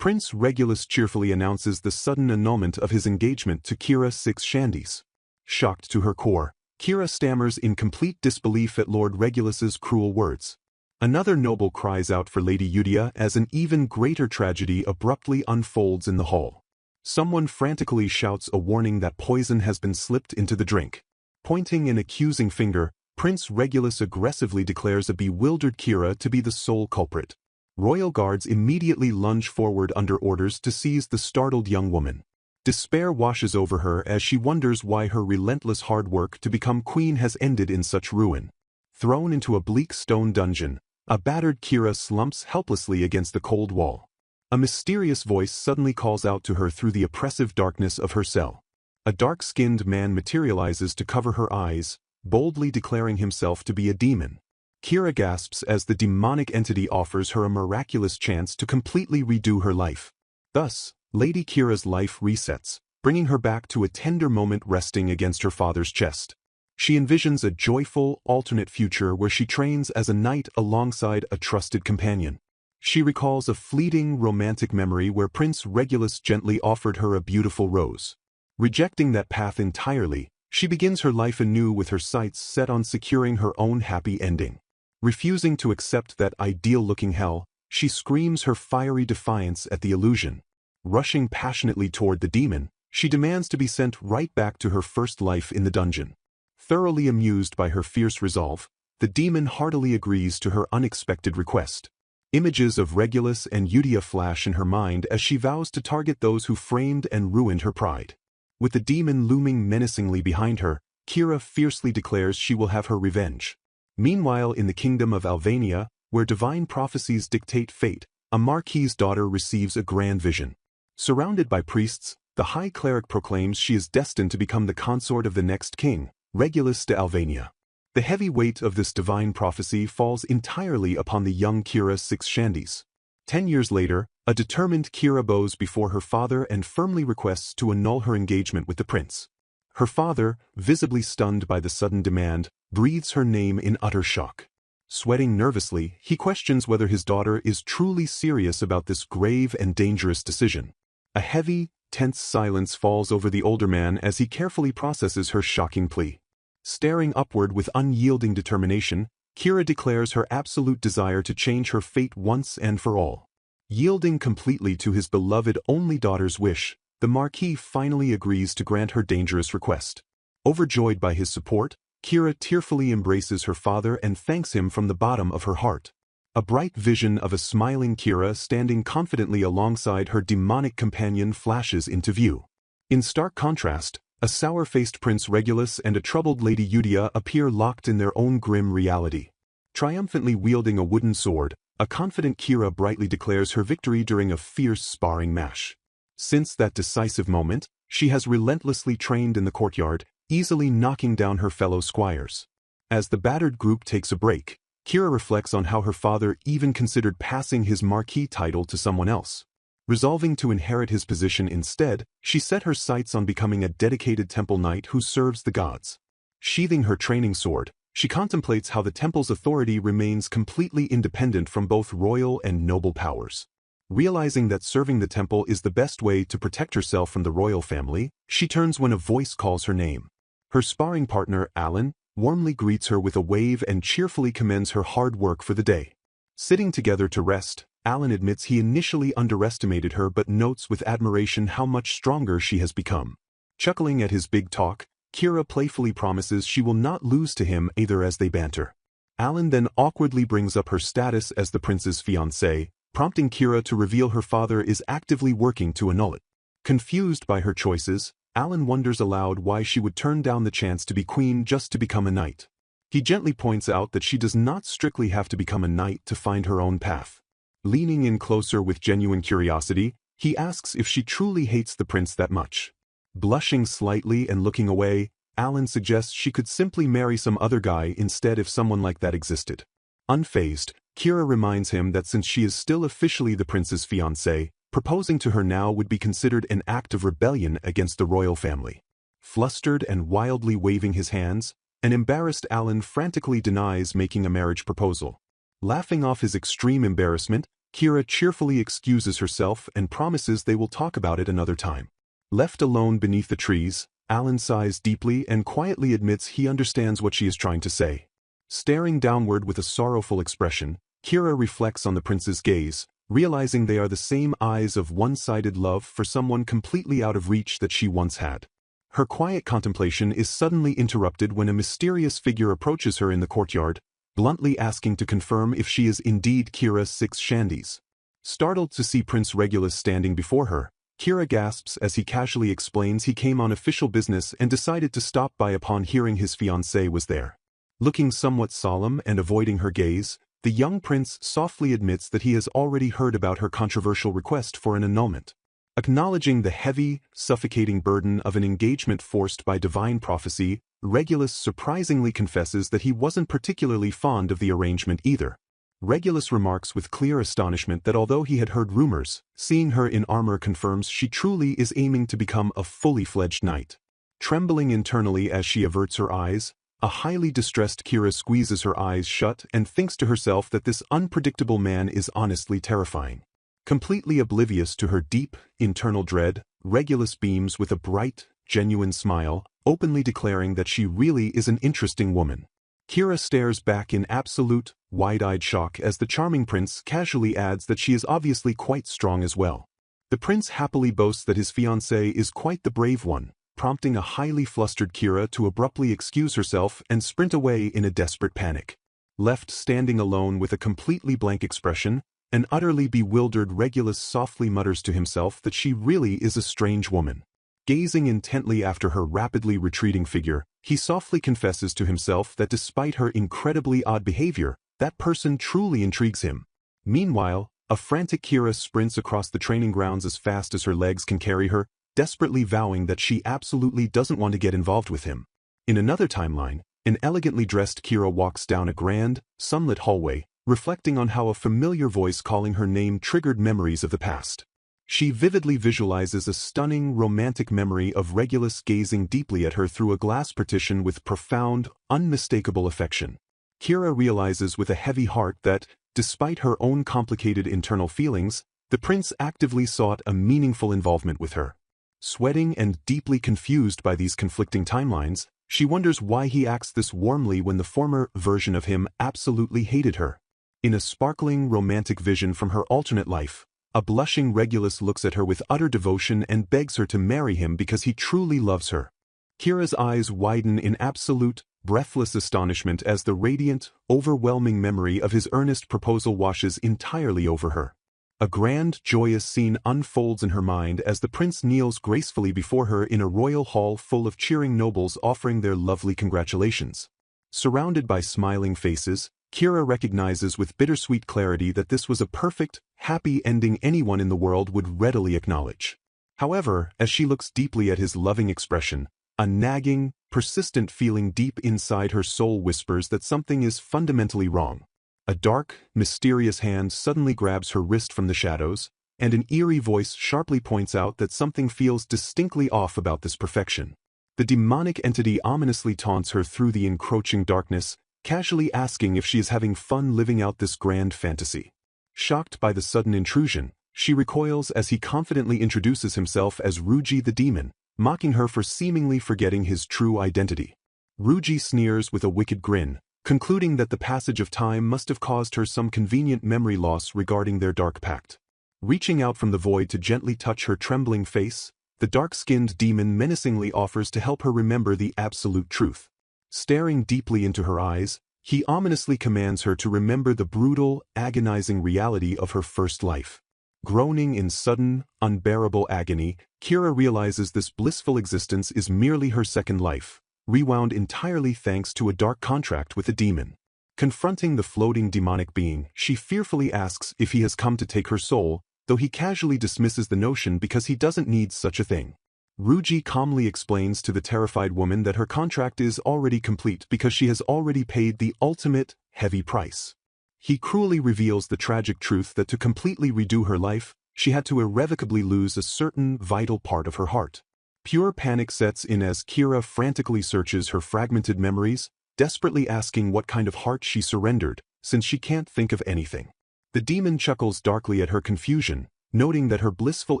Prince Regulus cheerfully announces the sudden annulment of his engagement to Kira 6 Shandies. Shocked to her core, Kira stammers in complete disbelief at Lord Regulus's cruel words. Another noble cries out for Lady Yudia as an even greater tragedy abruptly unfolds in the hall. Someone frantically shouts a warning that poison has been slipped into the drink. Pointing an accusing finger, Prince Regulus aggressively declares a bewildered Kira to be the sole culprit. Royal guards immediately lunge forward under orders to seize the startled young woman. Despair washes over her as she wonders why her relentless hard work to become queen has ended in such ruin. Thrown into a bleak stone dungeon, a battered Kira slumps helplessly against the cold wall. A mysterious voice suddenly calls out to her through the oppressive darkness of her cell. A dark-skinned man materializes to cover her eyes, boldly declaring himself to be a demon. Kira gasps as the demonic entity offers her a miraculous chance to completely redo her life. Thus, Lady Kira's life resets, bringing her back to a tender moment resting against her father's chest. She envisions a joyful, alternate future where she trains as a knight alongside a trusted companion. She recalls a fleeting romantic memory where Prince Regulus gently offered her a beautiful rose. Rejecting that path entirely, she begins her life anew with her sights set on securing her own happy ending. Refusing to accept that ideal-looking hell, she screams her fiery defiance at the illusion. Rushing passionately toward the demon, she demands to be sent right back to her first life in the dungeon. Thoroughly amused by her fierce resolve, the demon heartily agrees to her unexpected request. Images of Regulus and Yudia flash in her mind as she vows to target those who framed and ruined her pride. With the demon looming menacingly behind her, Kira fiercely declares she will have her revenge. Meanwhile, in the kingdom of Albania, where divine prophecies dictate fate, a marquis's daughter receives a grand vision. Surrounded by priests, the high cleric proclaims she is destined to become the consort of the next king, Regulus de Albania. The heavy weight of this divine prophecy falls entirely upon the young Kira 6 Shandies. 10 years later, a determined Kira bows before her father and firmly requests to annul her engagement with the prince. Her father, visibly stunned by the sudden demand, breathes her name in utter shock. Sweating nervously, he questions whether his daughter is truly serious about this grave and dangerous decision. A heavy, tense silence falls over the older man as he carefully processes her shocking plea. Staring upward with unyielding determination, Kira declares her absolute desire to change her fate once and for all. Yielding completely to his beloved only daughter's wish, the Marquis finally agrees to grant her dangerous request. Overjoyed by his support, Kira tearfully embraces her father and thanks him from the bottom of her heart. A bright vision of a smiling Kira standing confidently alongside her demonic companion flashes into view. In stark contrast, a sour-faced Prince Regulus and a troubled Lady Yudia appear locked in their own grim reality. Triumphantly wielding a wooden sword, a confident Kira brightly declares her victory during a fierce sparring match. Since that decisive moment, she has relentlessly trained in the courtyard, easily knocking down her fellow squires. As the battered group takes a break, Kira reflects on how her father even considered passing his marquis title to someone else. Resolving to inherit his position instead, she set her sights on becoming a dedicated temple knight who serves the gods. Sheathing her training sword, she contemplates how the temple's authority remains completely independent from both royal and noble powers. Realizing that serving the temple is the best way to protect herself from the royal family, she turns when a voice calls her name. Her sparring partner, Alan, warmly greets her with a wave and cheerfully commends her hard work for the day. Sitting together to rest, Alan admits he initially underestimated her but notes with admiration how much stronger she has become. Chuckling at his big talk, Kira playfully promises she will not lose to him either as they banter. Alan then awkwardly brings up her status as the prince's fiancée, prompting Kira to reveal her father is actively working to annul it. Confused by her choices, Alan wonders aloud why she would turn down the chance to be queen just to become a knight. He gently points out that she does not strictly have to become a knight to find her own path. Leaning in closer with genuine curiosity, he asks if she truly hates the prince that much. Blushing slightly and looking away, Alan suggests she could simply marry some other guy instead if someone like that existed. Unfazed, Kira reminds him that since she is still officially the prince's fiancée, proposing to her now would be considered an act of rebellion against the royal family. Flustered and wildly waving his hands, an embarrassed Alan frantically denies making a marriage proposal. Laughing off his extreme embarrassment, Kira cheerfully excuses herself and promises they will talk about it another time. Left alone beneath the trees, Alan sighs deeply and quietly admits he understands what she is trying to say. Staring downward with a sorrowful expression, Kira reflects on the prince's gaze, realizing they are the same eyes of one-sided love for someone completely out of reach that she once had. Her quiet contemplation is suddenly interrupted when a mysterious figure approaches her in the courtyard, bluntly asking to confirm if she is indeed Kira 6 Shandyes. Startled to see Prince Regulus standing before her, Kira gasps as he casually explains he came on official business and decided to stop by upon hearing his fiancée was there. Looking somewhat solemn and avoiding her gaze, the young prince softly admits that he has already heard about her controversial request for an annulment. Acknowledging the heavy, suffocating burden of an engagement forced by divine prophecy, Regulus surprisingly confesses that he wasn't particularly fond of the arrangement either. Regulus remarks with clear astonishment that although he had heard rumors, seeing her in armor confirms she truly is aiming to become a fully fledged knight. Trembling internally as she averts her eyes, a highly distressed Kira squeezes her eyes shut and thinks to herself that this unpredictable man is honestly terrifying. Completely oblivious to her deep, internal dread, Regulus beams with a bright, genuine smile, openly declaring that she really is an interesting woman. Kira stares back in absolute, wide-eyed shock as the charming prince casually adds that she is obviously quite strong as well. The prince happily boasts that his fiancée is quite the brave one, prompting a highly flustered Kira to abruptly excuse herself and sprint away in a desperate panic. Left standing alone with a completely blank expression, an utterly bewildered Regulus softly mutters to himself that she really is a strange woman. Gazing intently after her rapidly retreating figure, he softly confesses to himself that despite her incredibly odd behavior, that person truly intrigues him. Meanwhile, a frantic Kira sprints across the training grounds as fast as her legs can carry her, desperately vowing that she absolutely doesn't want to get involved with him. In another timeline, an elegantly dressed Kira walks down a grand, sunlit hallway, reflecting on how a familiar voice calling her name triggered memories of the past. She vividly visualizes a stunning, romantic memory of Regulus gazing deeply at her through a glass partition with profound, unmistakable affection. Kira realizes with a heavy heart that, despite her own complicated internal feelings, the prince actively sought a meaningful involvement with her. Sweating and deeply confused by these conflicting timelines, she wonders why he acts this warmly when the former version of him absolutely hated her. In a sparkling romantic vision from her alternate life, a blushing Regulus looks at her with utter devotion and begs her to marry him because he truly loves her. Kira's eyes widen in absolute, breathless astonishment as the radiant, overwhelming memory of his earnest proposal washes entirely over her. A grand, joyous scene unfolds in her mind as the prince kneels gracefully before her in a royal hall full of cheering nobles offering their lovely congratulations. Surrounded by smiling faces, Kira recognizes with bittersweet clarity that this was a perfect, happy ending anyone in the world would readily acknowledge. However, as she looks deeply at his loving expression, a nagging, persistent feeling deep inside her soul whispers that something is fundamentally wrong. A dark, mysterious hand suddenly grabs her wrist from the shadows, and an eerie voice sharply points out that something feels distinctly off about this perfection. The demonic entity ominously taunts her through the encroaching darkness, casually asking if she is having fun living out this grand fantasy. Shocked by the sudden intrusion, she recoils as he confidently introduces himself as Ruji the demon, mocking her for seemingly forgetting his true identity. Ruji sneers with a wicked grin, concluding that the passage of time must have caused her some convenient memory loss regarding their dark pact. Reaching out from the void to gently touch her trembling face, the dark-skinned demon menacingly offers to help her remember the absolute truth. Staring deeply into her eyes, he ominously commands her to remember the brutal, agonizing reality of her first life. Groaning in sudden, unbearable agony, Kira realizes this blissful existence is merely her second life, rewound entirely thanks to a dark contract with a demon. Confronting the floating demonic being, she fearfully asks if he has come to take her soul, though he casually dismisses the notion because he doesn't need such a thing. Ruji calmly explains to the terrified woman that her contract is already complete because she has already paid the ultimate, heavy price. He cruelly reveals the tragic truth that to completely redo her life, she had to irrevocably lose a certain vital part of her heart. Pure panic sets in as Kira frantically searches her fragmented memories, desperately asking what kind of heart she surrendered, since she can't think of anything. The demon chuckles darkly at her confusion, noting that her blissful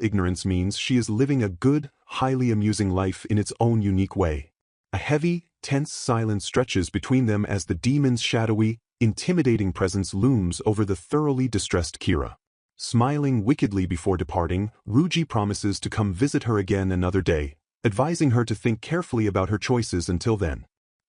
ignorance means she is living a good, highly amusing life in its own unique way. A heavy, tense silence stretches between them as the demon's shadowy, intimidating presence looms over the thoroughly distressed Kira. Smiling wickedly before departing, Ruji promises to come visit her again another day, advising her to think carefully about her choices until then.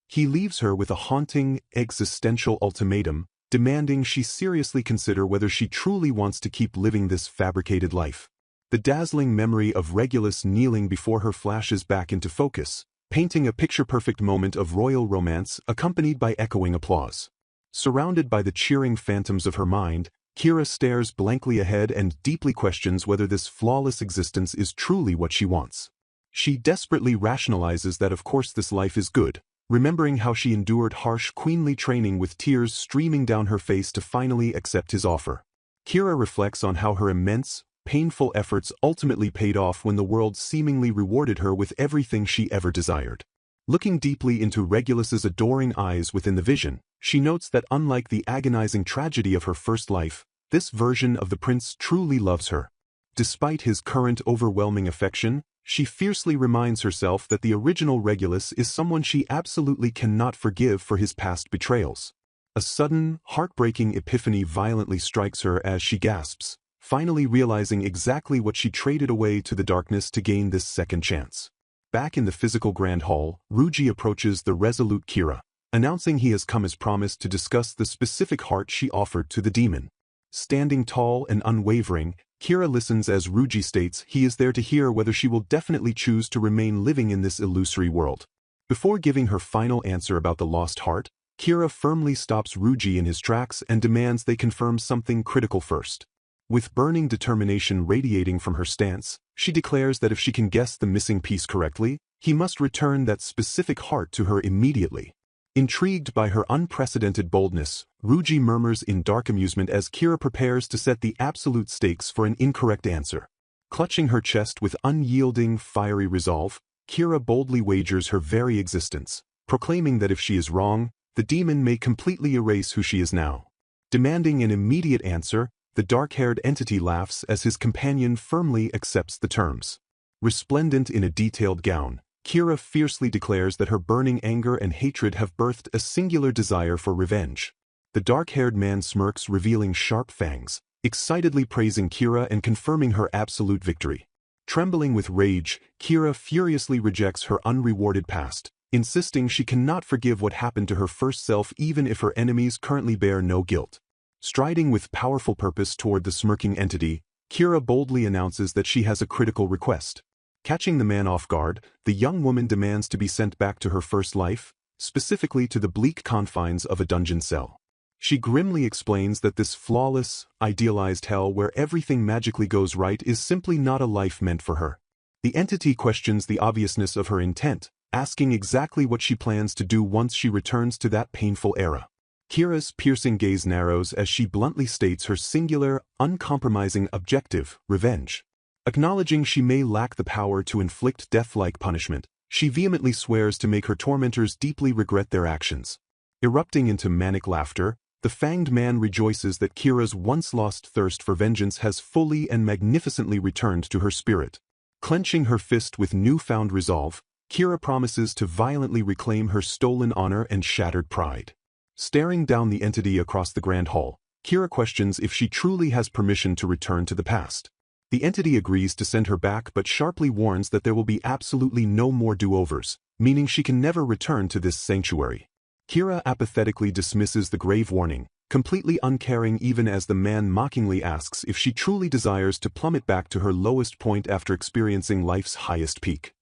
He leaves her with a haunting, existential ultimatum, demanding she seriously consider whether she truly wants to keep living this fabricated life. The dazzling memory of Regulus kneeling before her flashes back into focus, painting a picture-perfect moment of royal romance accompanied by echoing applause. Surrounded by the cheering phantoms of her mind, Kira stares blankly ahead and deeply questions whether this flawless existence is truly what she wants. She desperately rationalizes that of course this life is good, remembering how she endured harsh queenly training with tears streaming down her face to finally accept his offer. Kira reflects on how her immense, painful efforts ultimately paid off when the world seemingly rewarded her with everything she ever desired. Looking deeply into Regulus's adoring eyes within the vision, she notes that unlike the agonizing tragedy of her first life, this version of the prince truly loves her. Despite his current overwhelming affection, she fiercely reminds herself that the original Regulus is someone she absolutely cannot forgive for his past betrayals. A sudden, heartbreaking epiphany violently strikes her as she gasps, finally realizing exactly what she traded away to the darkness to gain this second chance. Back in the physical grand hall, Ruji approaches the resolute Kira, announcing he has come as promised to discuss the specific heart she offered to the demon. Standing tall and unwavering, Kira listens as Ruji states he is there to hear whether she will definitely choose to remain living in this illusory world. Before giving her final answer about the lost heart, Kira firmly stops Ruji in his tracks and demands they confirm something critical first. With burning determination radiating from her stance, she declares that if she can guess the missing piece correctly, he must return that specific heart to her immediately. Intrigued by her unprecedented boldness, Ruji murmurs in dark amusement as Kira prepares to set the absolute stakes for an incorrect answer. Clutching her chest with unyielding, fiery resolve, Kira boldly wagers her very existence, proclaiming that if she is wrong, the demon may completely erase who she is now. Demanding an immediate answer, the dark-haired entity laughs as his companion firmly accepts the terms. Resplendent in a detailed gown, Kira fiercely declares that her burning anger and hatred have birthed a singular desire for revenge. The dark-haired man smirks, revealing sharp fangs, excitedly praising Kira and confirming her absolute victory. Trembling with rage, Kira furiously rejects her unrewarded past, insisting she cannot forgive what happened to her first self even if her enemies currently bear no guilt. Striding with powerful purpose toward the smirking entity, Kira boldly announces that she has a critical request. Catching the man off guard, the young woman demands to be sent back to her first life, specifically to the bleak confines of a dungeon cell. She grimly explains that this flawless, idealized hell where everything magically goes right is simply not a life meant for her. The entity questions the obviousness of her intent, asking exactly what she plans to do once she returns to that painful era. Kira's piercing gaze narrows as she bluntly states her singular, uncompromising objective, revenge. Acknowledging she may lack the power to inflict death-like punishment, she vehemently swears to make her tormentors deeply regret their actions. Erupting into manic laughter, the fanged man rejoices that Kira's once-lost thirst for vengeance has fully and magnificently returned to her spirit. Clenching her fist with newfound resolve, Kira promises to violently reclaim her stolen honor and shattered pride. Staring down the entity across the grand hall, Kira questions if she truly has permission to return to the past. The entity agrees to send her back but sharply warns that there will be absolutely no more do-overs, meaning she can never return to this sanctuary. Kira apathetically dismisses the grave warning, completely uncaring even as the man mockingly asks if she truly desires to plummet back to her lowest point after experiencing life's highest peak.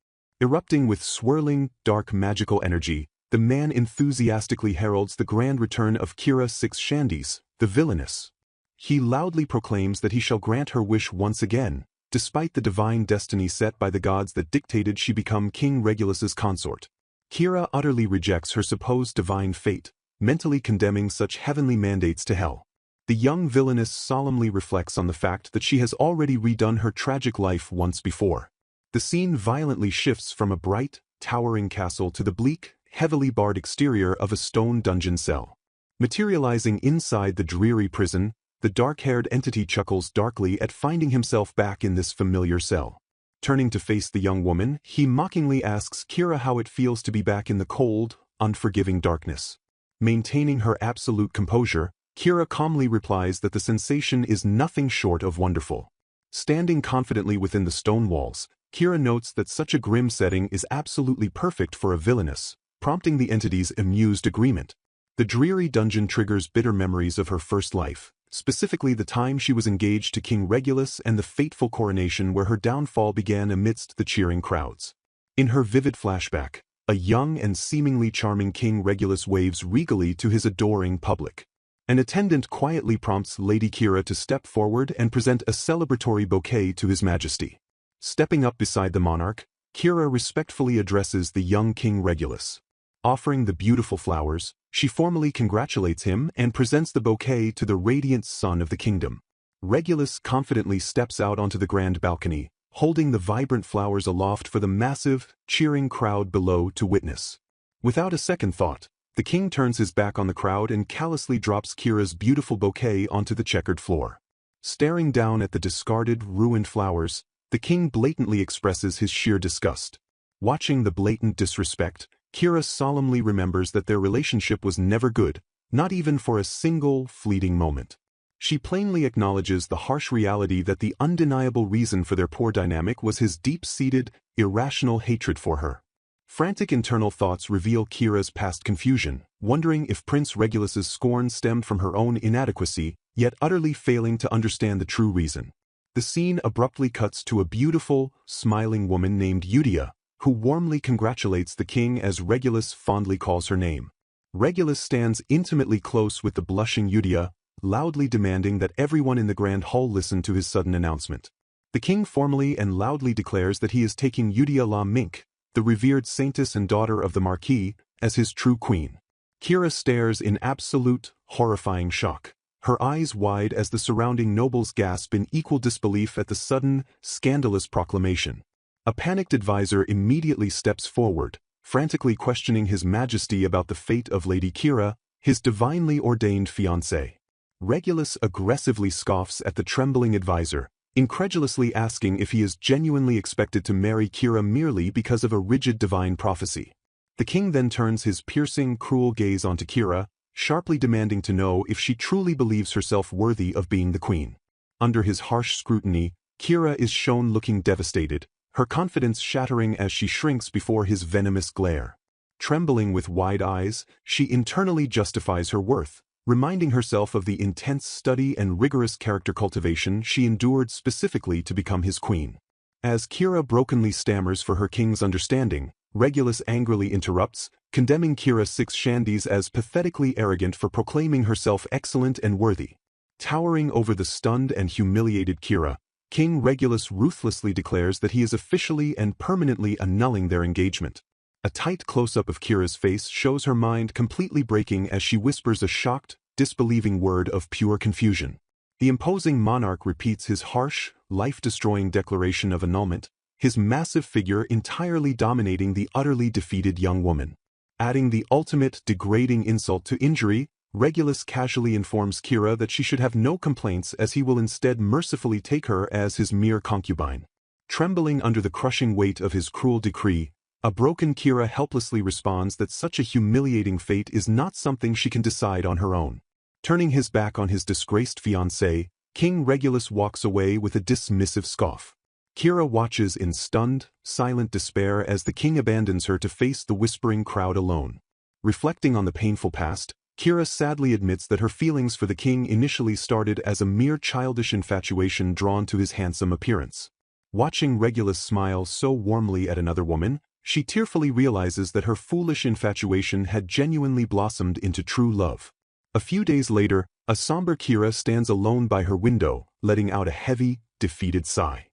Erupting with swirling, dark magical energy, the man enthusiastically heralds the grand return of Kira 6 Shandies, the villainess. He loudly proclaims that he shall grant her wish once again, despite the divine destiny set by the gods that dictated she become King Regulus's consort. Kira utterly rejects her supposed divine fate, mentally condemning such heavenly mandates to hell. The young villainess solemnly reflects on the fact that she has already redone her tragic life once before. The scene violently shifts from a bright, towering castle to the bleak, heavily barred exterior of a stone dungeon cell. Materializing inside the dreary prison, The dark-haired entity chuckles darkly at finding himself back in this familiar cell. Turning to face the young woman, he mockingly asks Kira how it feels to be back in the cold, unforgiving darkness. Maintaining her absolute composure, Kira calmly replies that the sensation is nothing short of wonderful. Standing confidently within the stone walls, Kira notes that such a grim setting is absolutely perfect for a villainess, prompting the entity's amused agreement. The dreary dungeon triggers bitter memories of her first life, specifically the time she was engaged to King Regulus and the fateful coronation where her downfall began amidst the cheering crowds. In her vivid flashback, a young and seemingly charming King Regulus waves regally to his adoring public. An attendant quietly prompts Lady Kira to step forward and present a celebratory bouquet to His Majesty. Stepping up beside the monarch, Kira respectfully addresses the young King Regulus. Offering the beautiful flowers, she formally congratulates him and presents the bouquet to the radiant son of the kingdom. Regulus confidently steps out onto the grand balcony, holding the vibrant flowers aloft for the massive, cheering crowd below to witness. Without a second thought, the king turns his back on the crowd and callously drops Kira's beautiful bouquet onto the checkered floor. Staring down at the discarded, ruined flowers, the king blatantly expresses his sheer disgust. Watching the blatant disrespect, Kira solemnly remembers that their relationship was never good, not even for a single, fleeting moment. She plainly acknowledges the harsh reality that the undeniable reason for their poor dynamic was his deep-seated, irrational hatred for her. Frantic internal thoughts reveal Kira's past confusion, wondering if Prince Regulus's scorn stemmed from her own inadequacy, yet utterly failing to understand the true reason. The scene abruptly cuts to a beautiful, smiling woman named Yudia, who warmly congratulates the king as Regulus fondly calls her name. Regulus stands intimately close with the blushing Yudia, loudly demanding that everyone in the grand hall listen to his sudden announcement. The king formally and loudly declares that he is taking Yudia la Mink, the revered saintess and daughter of the Marquis, as his true queen. Kira stares in absolute, horrifying shock, her eyes wide as the surrounding nobles gasp in equal disbelief at the sudden, scandalous proclamation. A panicked advisor immediately steps forward, frantically questioning His Majesty about the fate of Lady Kira, his divinely ordained fiancée. Regulus aggressively scoffs at the trembling advisor, incredulously asking if he is genuinely expected to marry Kira merely because of a rigid divine prophecy. The king then turns his piercing, cruel gaze onto Kira, sharply demanding to know if she truly believes herself worthy of being the queen. Under his harsh scrutiny, Kira is shown looking devastated, her confidence shattering as she shrinks before his venomous glare. Trembling with wide eyes, she internally justifies her worth, reminding herself of the intense study and rigorous character cultivation she endured specifically to become his queen. As Kira brokenly stammers for her king's understanding, Regulus angrily interrupts, condemning Kira 6 Shandies as pathetically arrogant for proclaiming herself excellent and worthy. Towering over the stunned and humiliated Kira, King Regulus ruthlessly declares that he is officially and permanently annulling their engagement. A tight close-up of Kira's face shows her mind completely breaking as she whispers a shocked, disbelieving word of pure confusion. The imposing monarch repeats his harsh, life-destroying declaration of annulment, his massive figure entirely dominating the utterly defeated young woman. Adding the ultimate degrading insult to injury, Regulus casually informs Kira that she should have no complaints as he will instead mercifully take her as his mere concubine. Trembling under the crushing weight of his cruel decree, a broken Kira helplessly responds that such a humiliating fate is not something she can decide on her own. Turning his back on his disgraced fiancé, King Regulus walks away with a dismissive scoff. Kira watches in stunned, silent despair as the king abandons her to face the whispering crowd alone. Reflecting on the painful past, Kira sadly admits that her feelings for the king initially started as a mere childish infatuation drawn to his handsome appearance. Watching Regulus smile so warmly at another woman, she tearfully realizes that her foolish infatuation had genuinely blossomed into true love. A few days later, a somber Kira stands alone by her window, letting out a heavy, defeated sigh.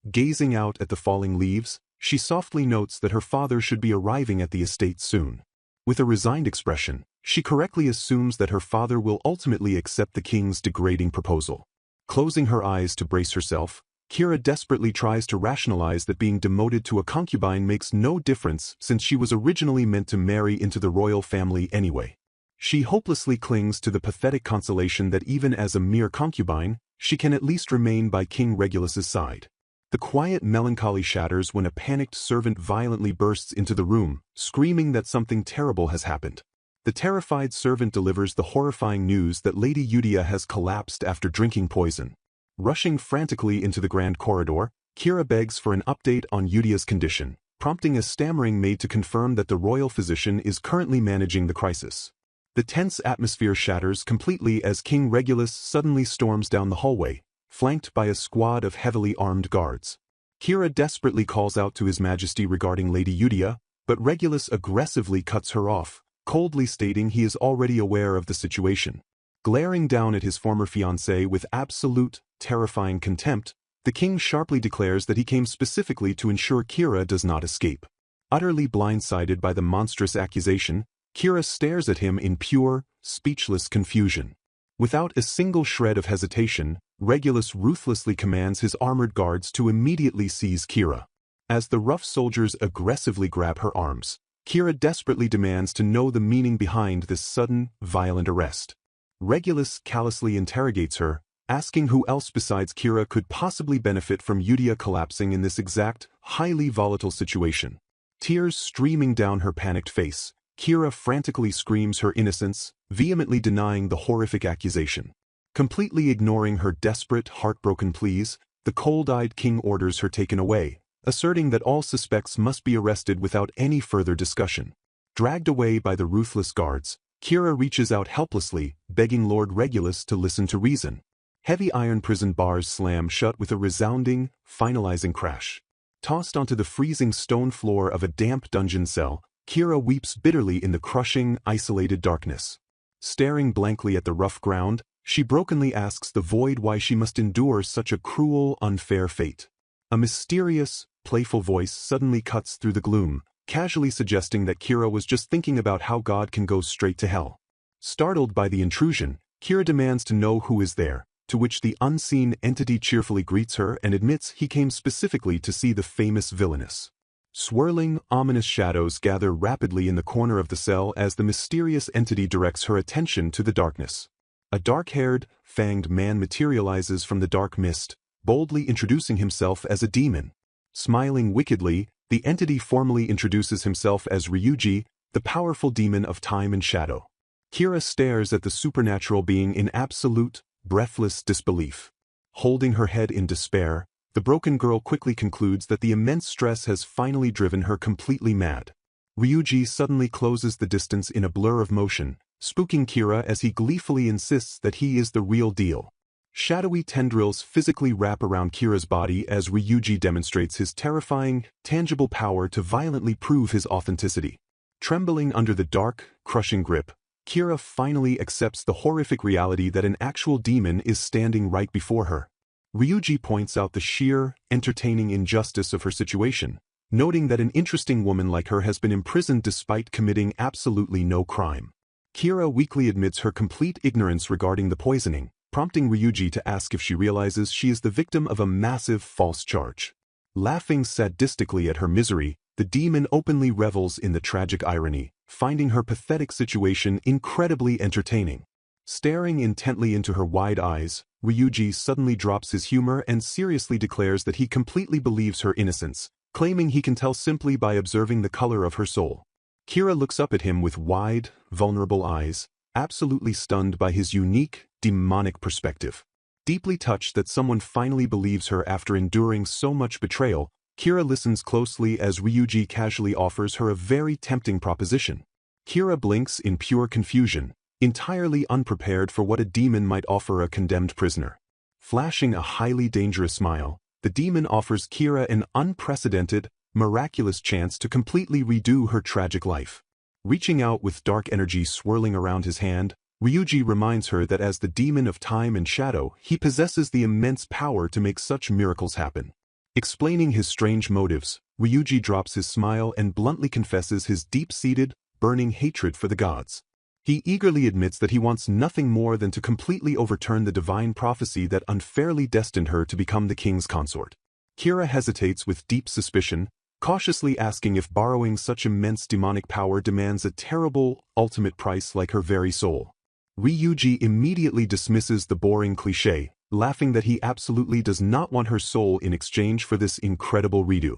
Gazing out at the falling leaves, she softly notes that her father should be arriving at the estate soon. With a resigned expression, she correctly assumes that her father will ultimately accept the king's degrading proposal. Closing her eyes to brace herself, Kira desperately tries to rationalize that being demoted to a concubine makes no difference since she was originally meant to marry into the royal family anyway. She hopelessly clings to the pathetic consolation that even as a mere concubine, she can at least remain by King Regulus's side. The quiet melancholy shatters when a panicked servant violently bursts into the room, screaming that something terrible has happened. The terrified servant delivers the horrifying news that Lady Yudia has collapsed after drinking poison. Rushing frantically into the grand corridor, Kira begs for an update on Yudia's condition, prompting a stammering maid to confirm that the royal physician is currently managing the crisis. The tense atmosphere shatters completely as King Regulus suddenly storms down the hallway, flanked by a squad of heavily armed guards. Kira desperately calls out to His Majesty regarding Lady Yudia, but Regulus aggressively cuts her off, coldly stating he is already aware of the situation. Glaring down at his former fiancée with absolute, terrifying contempt, the king sharply declares that he came specifically to ensure Kira does not escape. Utterly blindsided by the monstrous accusation, Kira stares at him in pure, speechless confusion. Without a single shred of hesitation, Regulus ruthlessly commands his armored guards to immediately seize Kira. As the rough soldiers aggressively grab her arms, Kira desperately demands to know the meaning behind this sudden, violent arrest. Regulus callously interrogates her, asking who else besides Kira could possibly benefit from Yudia collapsing in this exact, highly volatile situation. Tears streaming down her panicked face, Kira frantically screams her innocence, vehemently denying the horrific accusation. Completely ignoring her desperate, heartbroken pleas, the cold-eyed king orders her taken away, asserting that all suspects must be arrested without any further discussion. Dragged away by the ruthless guards, Kira reaches out helplessly, begging Lord Regulus to listen to reason. Heavy iron prison bars slam shut with a resounding, finalizing crash. Tossed onto the freezing stone floor of a damp dungeon cell, Kira weeps bitterly in the crushing, isolated darkness. Staring blankly at the rough ground, she brokenly asks the void why she must endure such a cruel, unfair fate. A mysterious, playful voice suddenly cuts through the gloom, casually suggesting that Kira was just thinking about how God can go straight to hell. Startled by the intrusion, Kira demands to know who is there, to which the unseen entity cheerfully greets her and admits he came specifically to see the famous villainess. Swirling, ominous shadows gather rapidly in the corner of the cell as the mysterious entity directs her attention to the darkness. A dark-haired, fanged man materializes from the dark mist, boldly introducing himself as a demon. Smiling wickedly, the entity formally introduces himself as Ryuji, the powerful demon of time and shadow. Kira stares at the supernatural being in absolute, breathless disbelief. Holding her head in despair, the broken girl quickly concludes that the immense stress has finally driven her completely mad. Ryuji suddenly closes the distance in a blur of motion, spooking Kira as he gleefully insists that he is the real deal. Shadowy tendrils physically wrap around Kira's body as Ryuji demonstrates his terrifying, tangible power to violently prove his authenticity. Trembling under the dark, crushing grip, Kira finally accepts the horrific reality that an actual demon is standing right before her. Ryuji points out the sheer, entertaining injustice of her situation, noting that an interesting woman like her has been imprisoned despite committing absolutely no crime. Kira weakly admits her complete ignorance regarding the poisoning, prompting Ryuji to ask if she realizes she is the victim of a massive false charge. Laughing sadistically at her misery, the demon openly revels in the tragic irony, finding her pathetic situation incredibly entertaining. Staring intently into her wide eyes, Ryuji suddenly drops his humor and seriously declares that he completely believes her innocence, claiming he can tell simply by observing the color of her soul. Kira looks up at him with wide, vulnerable eyes, absolutely stunned by his unique, demonic perspective. Deeply touched that someone finally believes her after enduring so much betrayal, Kira listens closely as Ryuji casually offers her a very tempting proposition. Kira blinks in pure confusion, entirely unprepared for what a demon might offer a condemned prisoner. Flashing a highly dangerous smile, the demon offers Kira an unprecedented, miraculous chance to completely redo her tragic life. Reaching out with dark energy swirling around his hand, Ryuji reminds her that as the demon of time and shadow, he possesses the immense power to make such miracles happen. Explaining his strange motives, Ryuji drops his smile and bluntly confesses his deep-seated, burning hatred for the gods. He eagerly admits that he wants nothing more than to completely overturn the divine prophecy that unfairly destined her to become the king's consort. Kira hesitates with deep suspicion, cautiously asking if borrowing such immense demonic power demands a terrible, ultimate price like her very soul. Ryuji immediately dismisses the boring cliché, laughing that he absolutely does not want her soul in exchange for this incredible redo.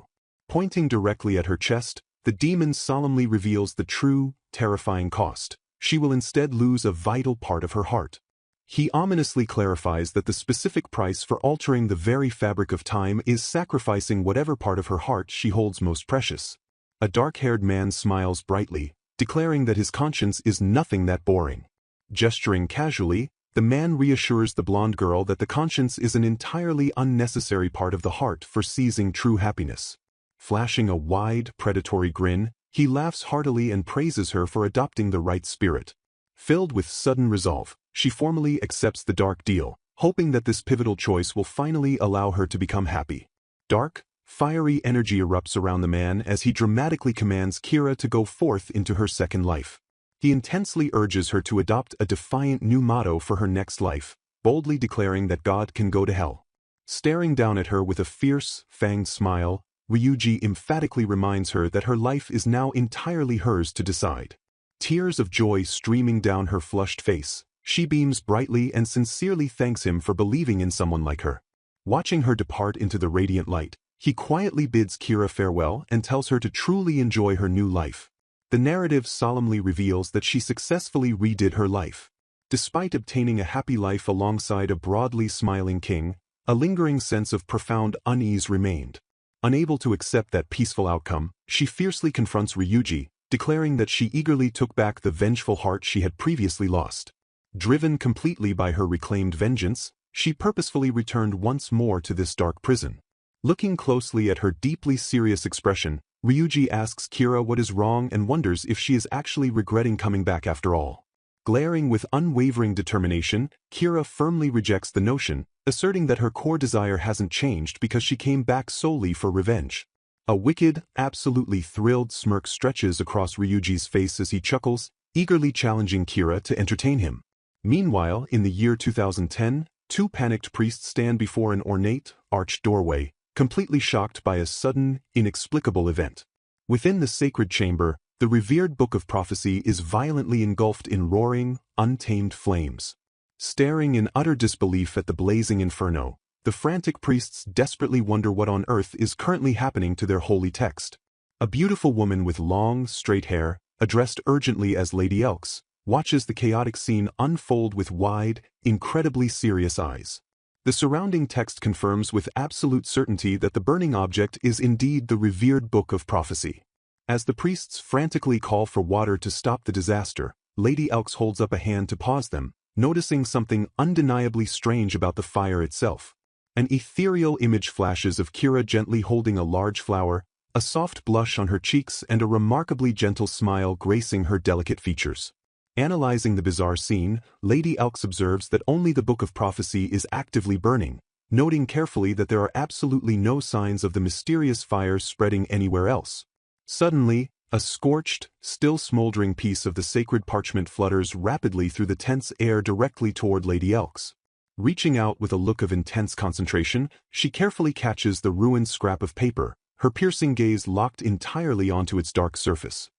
Pointing directly at her chest, the demon solemnly reveals the true, terrifying cost. She will instead lose a vital part of her heart. He ominously clarifies that the specific price for altering the very fabric of time is sacrificing whatever part of her heart she holds most precious. A dark-haired man smiles brightly, declaring that his conscience is nothing that boring. Gesturing casually, the man reassures the blonde girl that the conscience is an entirely unnecessary part of the heart for seizing true happiness. Flashing a wide, predatory grin, he laughs heartily and praises her for adopting the right spirit. Filled with sudden resolve, she formally accepts the dark deal, hoping that this pivotal choice will finally allow her to become happy. Dark, fiery energy erupts around the man as he dramatically commands Kira to go forth into her second life. He intensely urges her to adopt a defiant new motto for her next life, boldly declaring that God can go to hell. Staring down at her with a fierce, fanged smile, Ryuji emphatically reminds her that her life is now entirely hers to decide. Tears of joy streaming down her flushed face, she beams brightly and sincerely thanks him for believing in someone like her. Watching her depart into the radiant light, he quietly bids Kira farewell and tells her to truly enjoy her new life. The narrative solemnly reveals that she successfully redid her life. Despite obtaining a happy life alongside a broadly smiling king, a lingering sense of profound unease remained. Unable to accept that peaceful outcome, she fiercely confronts Ryuji, declaring that she eagerly took back the vengeful heart she had previously lost. Driven completely by her reclaimed vengeance, she purposefully returned once more to this dark prison. Looking closely at her deeply serious expression, Ryuji asks Kira what is wrong and wonders if she is actually regretting coming back after all. Glaring with unwavering determination, Kira firmly rejects the notion, asserting that her core desire hasn't changed because she came back solely for revenge. A wicked, absolutely thrilled smirk stretches across Ryuji's face as he chuckles, eagerly challenging Kira to entertain him. Meanwhile, in the year 2010, two panicked priests stand before an ornate, arched doorway, completely shocked by a sudden, inexplicable event. Within the sacred chamber, the revered book of prophecy is violently engulfed in roaring, untamed flames. Staring in utter disbelief at the blazing inferno, the frantic priests desperately wonder what on earth is currently happening to their holy text. A beautiful woman with long, straight hair, addressed urgently as Lady Elks, watches the chaotic scene unfold with wide, incredibly serious eyes. The surrounding text confirms with absolute certainty that the burning object is indeed the revered book of prophecy. As the priests frantically call for water to stop the disaster, Lady Elks holds up a hand to pause them, noticing something undeniably strange about the fire itself. An ethereal image flashes of Kira gently holding a large flower, a soft blush on her cheeks and a remarkably gentle smile gracing her delicate features. Analyzing the bizarre scene, Lady Elks observes that only the book of prophecy is actively burning, noting carefully that there are absolutely no signs of the mysterious fire spreading anywhere else. Suddenly, a scorched, still smoldering piece of the sacred parchment flutters rapidly through the tense air directly toward Lady Elks. Reaching out with a look of intense concentration, she carefully catches the ruined scrap of paper, her piercing gaze locked entirely onto its dark surface.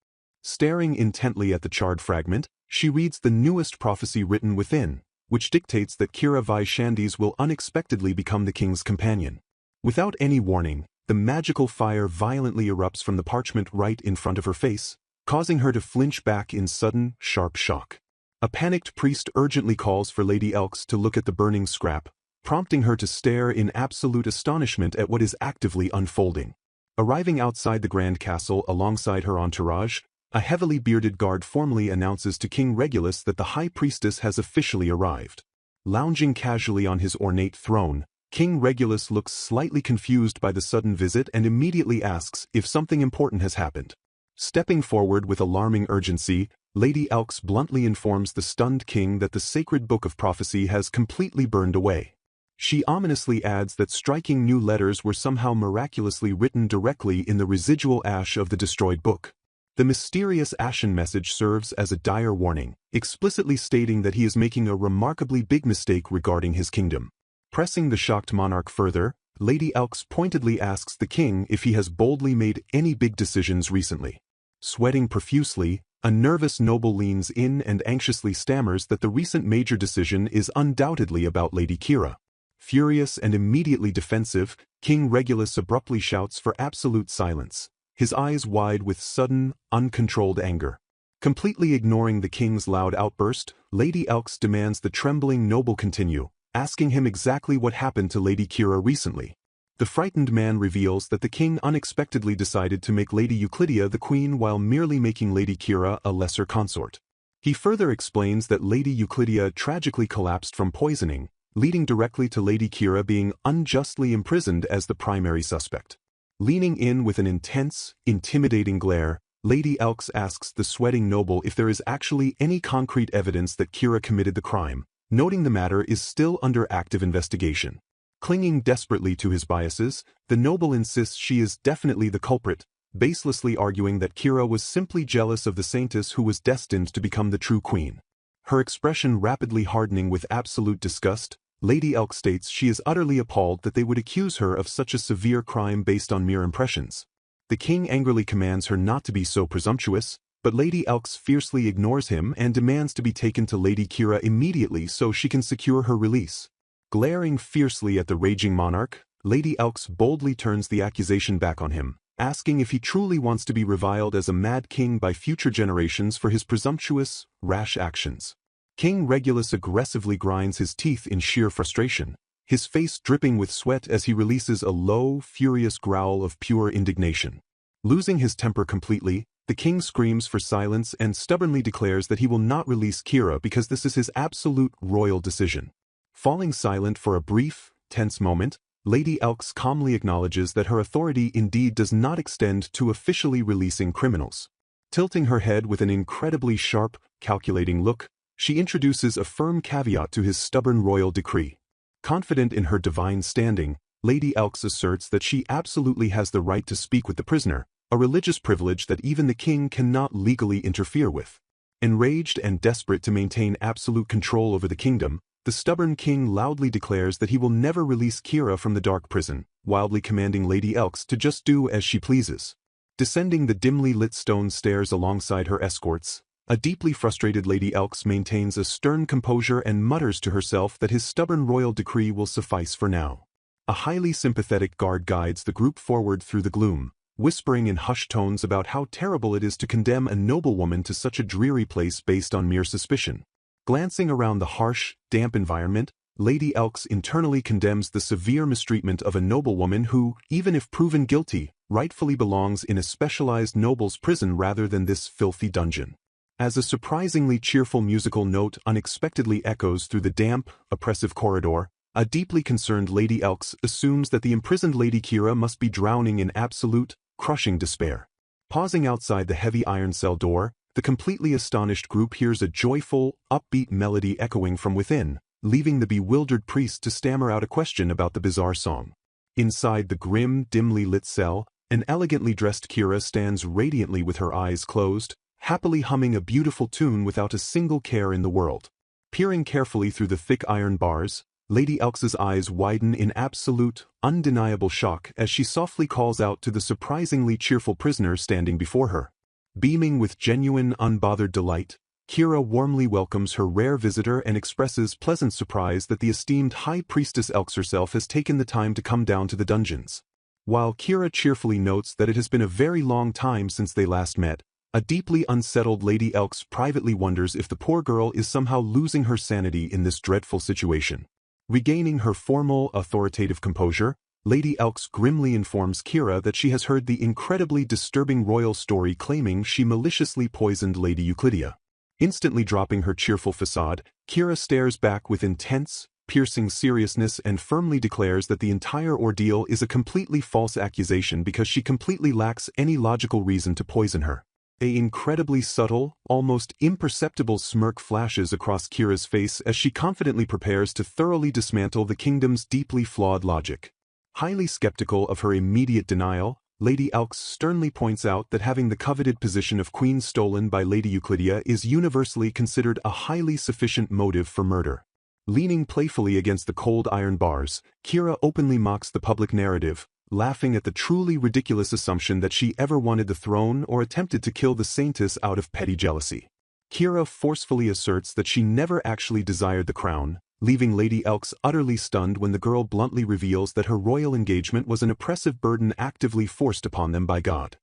Staring intently at the charred fragment, she reads the newest prophecy written within, which dictates that Kira Vaishandes will unexpectedly become the king's companion. Without any warning, the magical fire violently erupts from the parchment right in front of her face, causing her to flinch back in sudden, sharp shock. A panicked priest urgently calls for Lady Elks to look at the burning scrap, prompting her to stare in absolute astonishment at what is actively unfolding. Arriving outside the Grand Castle alongside her entourage, a heavily bearded guard formally announces to King Regulus that the High Priestess has officially arrived. Lounging casually on his ornate throne, King Regulus looks slightly confused by the sudden visit and immediately asks if something important has happened. Stepping forward with alarming urgency, Lady Elks bluntly informs the stunned king that the sacred book of prophecy has completely burned away. She ominously adds that striking new letters were somehow miraculously written directly in the residual ash of the destroyed book. The mysterious ashen message serves as a dire warning, explicitly stating that he is making a remarkably big mistake regarding his kingdom. Pressing the shocked monarch further, Lady Elks pointedly asks the king if he has boldly made any big decisions recently. Sweating profusely, a nervous noble leans in and anxiously stammers that the recent major decision is undoubtedly about Lady Kira. Furious and immediately defensive, King Regulus abruptly shouts for absolute silence, his eyes wide with sudden, uncontrolled anger. Completely ignoring the king's loud outburst, Lady Elks demands the trembling noble continue, asking him exactly what happened to Lady Kira recently. The frightened man reveals that the king unexpectedly decided to make Lady Euclidia the queen while merely making Lady Kira a lesser consort. He further explains that Lady Euclidia tragically collapsed from poisoning, leading directly to Lady Kira being unjustly imprisoned as the primary suspect. Leaning in with an intense, intimidating glare, Lady Elks asks the sweating noble if there is actually any concrete evidence that Kira committed the crime, noting the matter is still under active investigation. Clinging desperately to his biases, the noble insists she is definitely the culprit, baselessly arguing that Kira was simply jealous of the saintess who was destined to become the true queen. Her expression rapidly hardening with absolute disgust, Lady Elk states she is utterly appalled that they would accuse her of such a severe crime based on mere impressions. The king angrily commands her not to be so presumptuous, but Lady Elks fiercely ignores him and demands to be taken to Lady Kira immediately so she can secure her release. Glaring fiercely at the raging monarch, Lady Elks boldly turns the accusation back on him, asking if he truly wants to be reviled as a mad king by future generations for his presumptuous, rash actions. King Regulus aggressively grinds his teeth in sheer frustration, his face dripping with sweat as he releases a low, furious growl of pure indignation. Losing his temper completely, the king screams for silence and stubbornly declares that he will not release Kira because this is his absolute royal decision. Falling silent for a brief, tense moment, Lady Elks calmly acknowledges that her authority indeed does not extend to officially releasing criminals. Tilting her head with an incredibly sharp, calculating look, she introduces a firm caveat to his stubborn royal decree. Confident in her divine standing, Lady Elks asserts that she absolutely has the right to speak with the prisoner, a religious privilege that even the king cannot legally interfere with. Enraged and desperate to maintain absolute control over the kingdom, the stubborn king loudly declares that he will never release Kira from the dark prison, wildly commanding Lady Elks to just do as she pleases. Descending the dimly lit stone stairs alongside her escorts, a deeply frustrated Lady Elks maintains a stern composure and mutters to herself that his stubborn royal decree will suffice for now. A highly sympathetic guard guides the group forward through the gloom, whispering in hushed tones about how terrible it is to condemn a noblewoman to such a dreary place based on mere suspicion. Glancing around the harsh, damp environment, Lady Elks internally condemns the severe mistreatment of a noblewoman who, even if proven guilty, rightfully belongs in a specialized noble's prison rather than this filthy dungeon. As a surprisingly cheerful musical note unexpectedly echoes through the damp, oppressive corridor, a deeply concerned Lady Elks assumes that the imprisoned Lady Kira must be drowning in absolute, crushing despair. Pausing outside the heavy iron cell door, the completely astonished group hears a joyful, upbeat melody echoing from within, leaving the bewildered priest to stammer out a question about the bizarre song. Inside the grim, dimly lit cell, an elegantly dressed Kira stands radiantly with her eyes closed, happily humming a beautiful tune without a single care in the world. Peering carefully through the thick iron bars, Lady Elks's eyes widen in absolute, undeniable shock as she softly calls out to the surprisingly cheerful prisoner standing before her. Beaming with genuine, unbothered delight, Kira warmly welcomes her rare visitor and expresses pleasant surprise that the esteemed High Priestess Elks herself has taken the time to come down to the dungeons. While Kira cheerfully notes that it has been a very long time since they last met, a deeply unsettled Lady Elks privately wonders if the poor girl is somehow losing her sanity in this dreadful situation. Regaining her formal, authoritative composure, Lady Elks grimly informs Kira that she has heard the incredibly disturbing royal story claiming she maliciously poisoned Lady Euclidia. Instantly dropping her cheerful facade, Kira stares back with intense, piercing seriousness and firmly declares that the entire ordeal is a completely false accusation because she completely lacks any logical reason to poison her. An incredibly subtle, almost imperceptible smirk flashes across Kira's face as she confidently prepares to thoroughly dismantle the kingdom's deeply flawed logic. Highly skeptical of her immediate denial, Lady Elks sternly points out that having the coveted position of queen stolen by Lady Euclidia is universally considered a highly sufficient motive for murder. Leaning playfully against the cold iron bars, Kira openly mocks the public narrative, laughing at the truly ridiculous assumption that she ever wanted the throne or attempted to kill the saintess out of petty jealousy. Kira forcefully asserts that she never actually desired the crown, leaving Lady Elks utterly stunned when the girl bluntly reveals that her royal engagement was an oppressive burden actively forced upon them by God.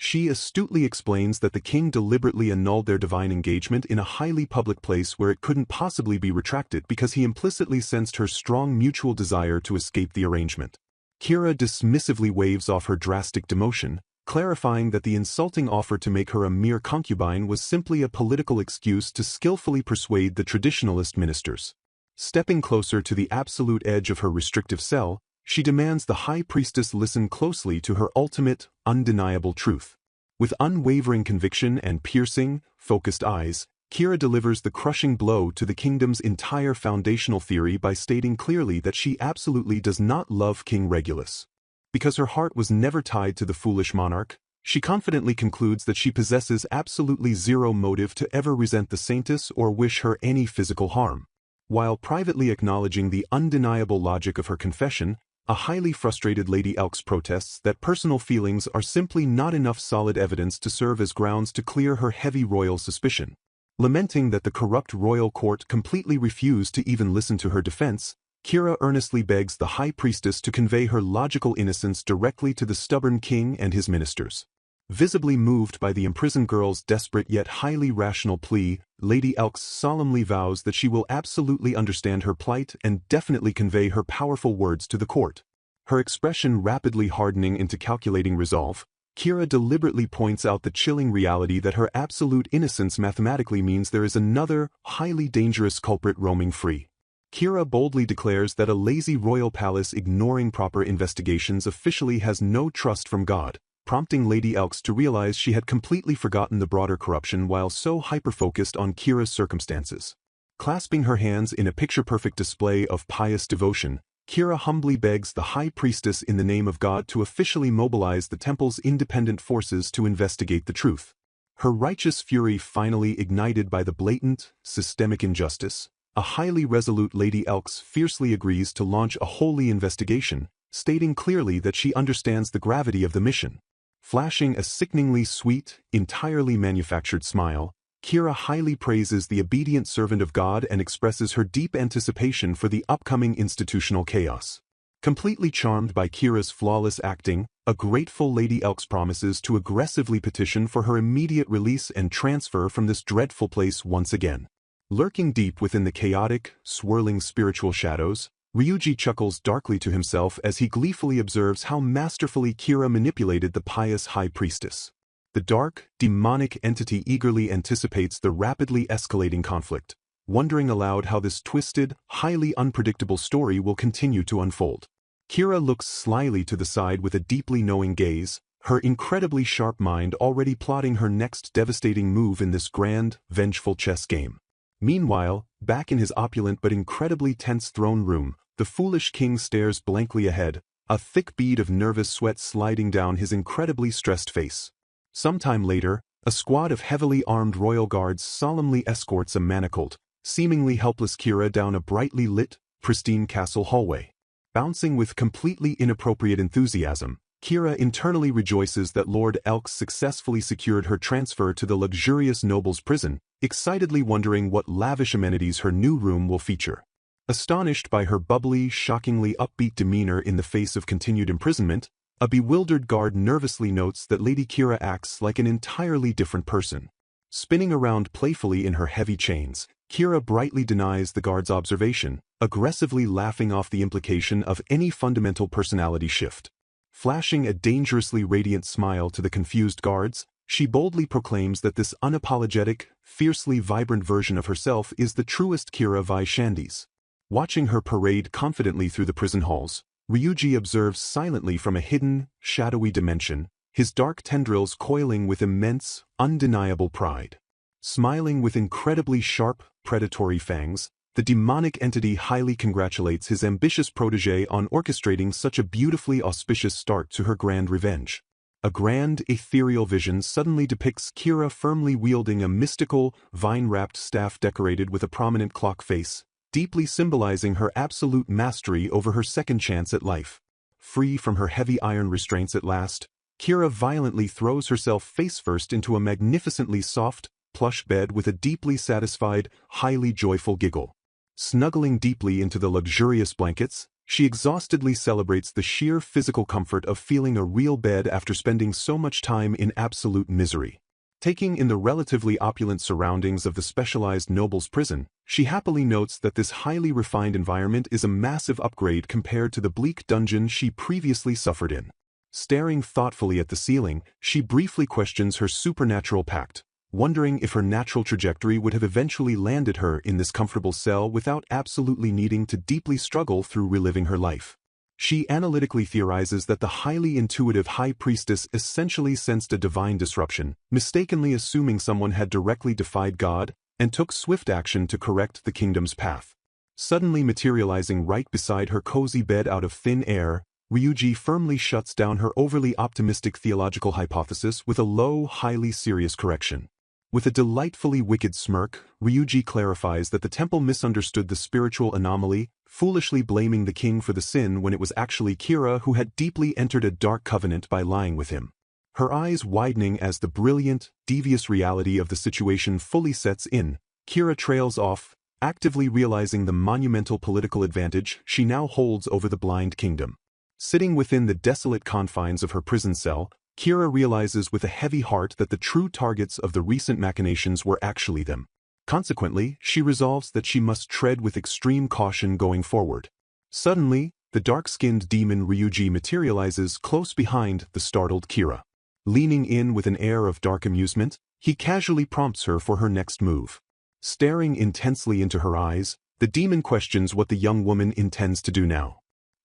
She astutely explains that the king deliberately annulled their divine engagement in a highly public place where it couldn't possibly be retracted because he implicitly sensed her strong mutual desire to escape the arrangement. Kira dismissively waves off her drastic demotion, clarifying that the insulting offer to make her a mere concubine was simply a political excuse to skillfully persuade the traditionalist ministers. Stepping closer to the absolute edge of her restrictive cell, she demands the high priestess listen closely to her ultimate, undeniable truth. With unwavering conviction and piercing, focused eyes, Kira delivers the crushing blow to the kingdom's entire foundational theory by stating clearly that she absolutely does not love King Regulus. Because her heart was never tied to the foolish monarch, she confidently concludes that she possesses absolutely zero motive to ever resent the saintess or wish her any physical harm. While privately acknowledging the undeniable logic of her confession, a highly frustrated Lady Elks protests that personal feelings are simply not enough solid evidence to serve as grounds to clear her heavy royal suspicion. Lamenting that the corrupt royal court completely refused to even listen to her defense, Kira earnestly begs the high priestess to convey her logical innocence directly to the stubborn king and his ministers. Visibly moved by the imprisoned girl's desperate yet highly rational plea, Lady Elks solemnly vows that she will absolutely understand her plight and definitely convey her powerful words to the court. Her expression rapidly hardening into calculating resolve, Kira deliberately points out the chilling reality that her absolute innocence mathematically means there is another, highly dangerous culprit roaming free. Kira boldly declares that a lazy royal palace ignoring proper investigations officially has no trust from God, prompting Lady Elks to realize she had completely forgotten the broader corruption while so hyper-focused on Kira's circumstances. Clasping her hands in a picture-perfect display of pious devotion, Kira humbly begs the high priestess in the name of God to officially mobilize the temple's independent forces to investigate the truth. Her righteous fury finally ignited by the blatant, systemic injustice, a highly resolute Lady Elks fiercely agrees to launch a holy investigation, stating clearly that she understands the gravity of the mission. Flashing a sickeningly sweet, entirely manufactured smile, Kira highly praises the obedient servant of God and expresses her deep anticipation for the upcoming institutional chaos. Completely charmed by Kira's flawless acting, a grateful Lady Elks promises to aggressively petition for her immediate release and transfer from this dreadful place once again. Lurking deep within the chaotic, swirling spiritual shadows, Ryuji chuckles darkly to himself as he gleefully observes how masterfully Kira manipulated the pious high priestess. The dark, demonic entity eagerly anticipates the rapidly escalating conflict, wondering aloud how this twisted, highly unpredictable story will continue to unfold. Kira looks slyly to the side with a deeply knowing gaze, her incredibly sharp mind already plotting her next devastating move in this grand, vengeful chess game. Meanwhile, back in his opulent but incredibly tense throne room, the foolish king stares blankly ahead, a thick bead of nervous sweat sliding down his incredibly stressed face. Sometime later, a squad of heavily armed royal guards solemnly escorts a manacled, seemingly helpless Kira down a brightly lit, pristine castle hallway. Bouncing with completely inappropriate enthusiasm, Kira internally rejoices that Lord Elks successfully secured her transfer to the luxurious noble's prison, excitedly wondering what lavish amenities her new room will feature. Astonished by her bubbly, shockingly upbeat demeanor in the face of continued imprisonment, a bewildered guard nervously notes that Lady Kira acts like an entirely different person. Spinning around playfully in her heavy chains, Kira brightly denies the guard's observation, aggressively laughing off the implication of any fundamental personality shift. Flashing a dangerously radiant smile to the confused guards, she boldly proclaims that this unapologetic, fiercely vibrant version of herself is the truest Kira Vaishandis. Watching her parade confidently through the prison halls, Ryuji observes silently from a hidden, shadowy dimension, his dark tendrils coiling with immense, undeniable pride. Smiling with incredibly sharp, predatory fangs, the demonic entity highly congratulates his ambitious protégé on orchestrating such a beautifully auspicious start to her grand revenge. A grand, ethereal vision suddenly depicts Kira firmly wielding a mystical, vine-wrapped staff decorated with a prominent clock face, deeply symbolizing her absolute mastery over her second chance at life. Free from her heavy iron restraints at last, Kira violently throws herself face-first into a magnificently soft, plush bed with a deeply satisfied, highly joyful giggle. Snuggling deeply into the luxurious blankets, she exhaustedly celebrates the sheer physical comfort of feeling a real bed after spending so much time in absolute misery. Taking in the relatively opulent surroundings of the specialized nobles' prison, she happily notes that this highly refined environment is a massive upgrade compared to the bleak dungeon she previously suffered in. Staring thoughtfully at the ceiling, she briefly questions her supernatural pact, wondering if her natural trajectory would have eventually landed her in this comfortable cell without absolutely needing to deeply struggle through reliving her life. She analytically theorizes that the highly intuitive high priestess essentially sensed a divine disruption, mistakenly assuming someone had directly defied God, and took swift action to correct the kingdom's path. Suddenly materializing right beside her cozy bed out of thin air, Ryuji firmly shuts down her overly optimistic theological hypothesis with a low, highly serious correction. With a delightfully wicked smirk, Ryuji clarifies that the temple misunderstood the spiritual anomaly, foolishly blaming the king for the sin when it was actually Kira who had deeply entered a dark covenant by lying with him. Her eyes widening as the brilliant, devious reality of the situation fully sets in, Kira trails off, actively realizing the monumental political advantage she now holds over the blind kingdom. Sitting within the desolate confines of her prison cell, Kira realizes with a heavy heart that the true targets of the recent machinations were actually them. Consequently, she resolves that she must tread with extreme caution going forward. Suddenly, the dark-skinned demon Ryuji materializes close behind the startled Kira. Leaning in with an air of dark amusement, he casually prompts her for her next move. Staring intensely into her eyes, the demon questions what the young woman intends to do now.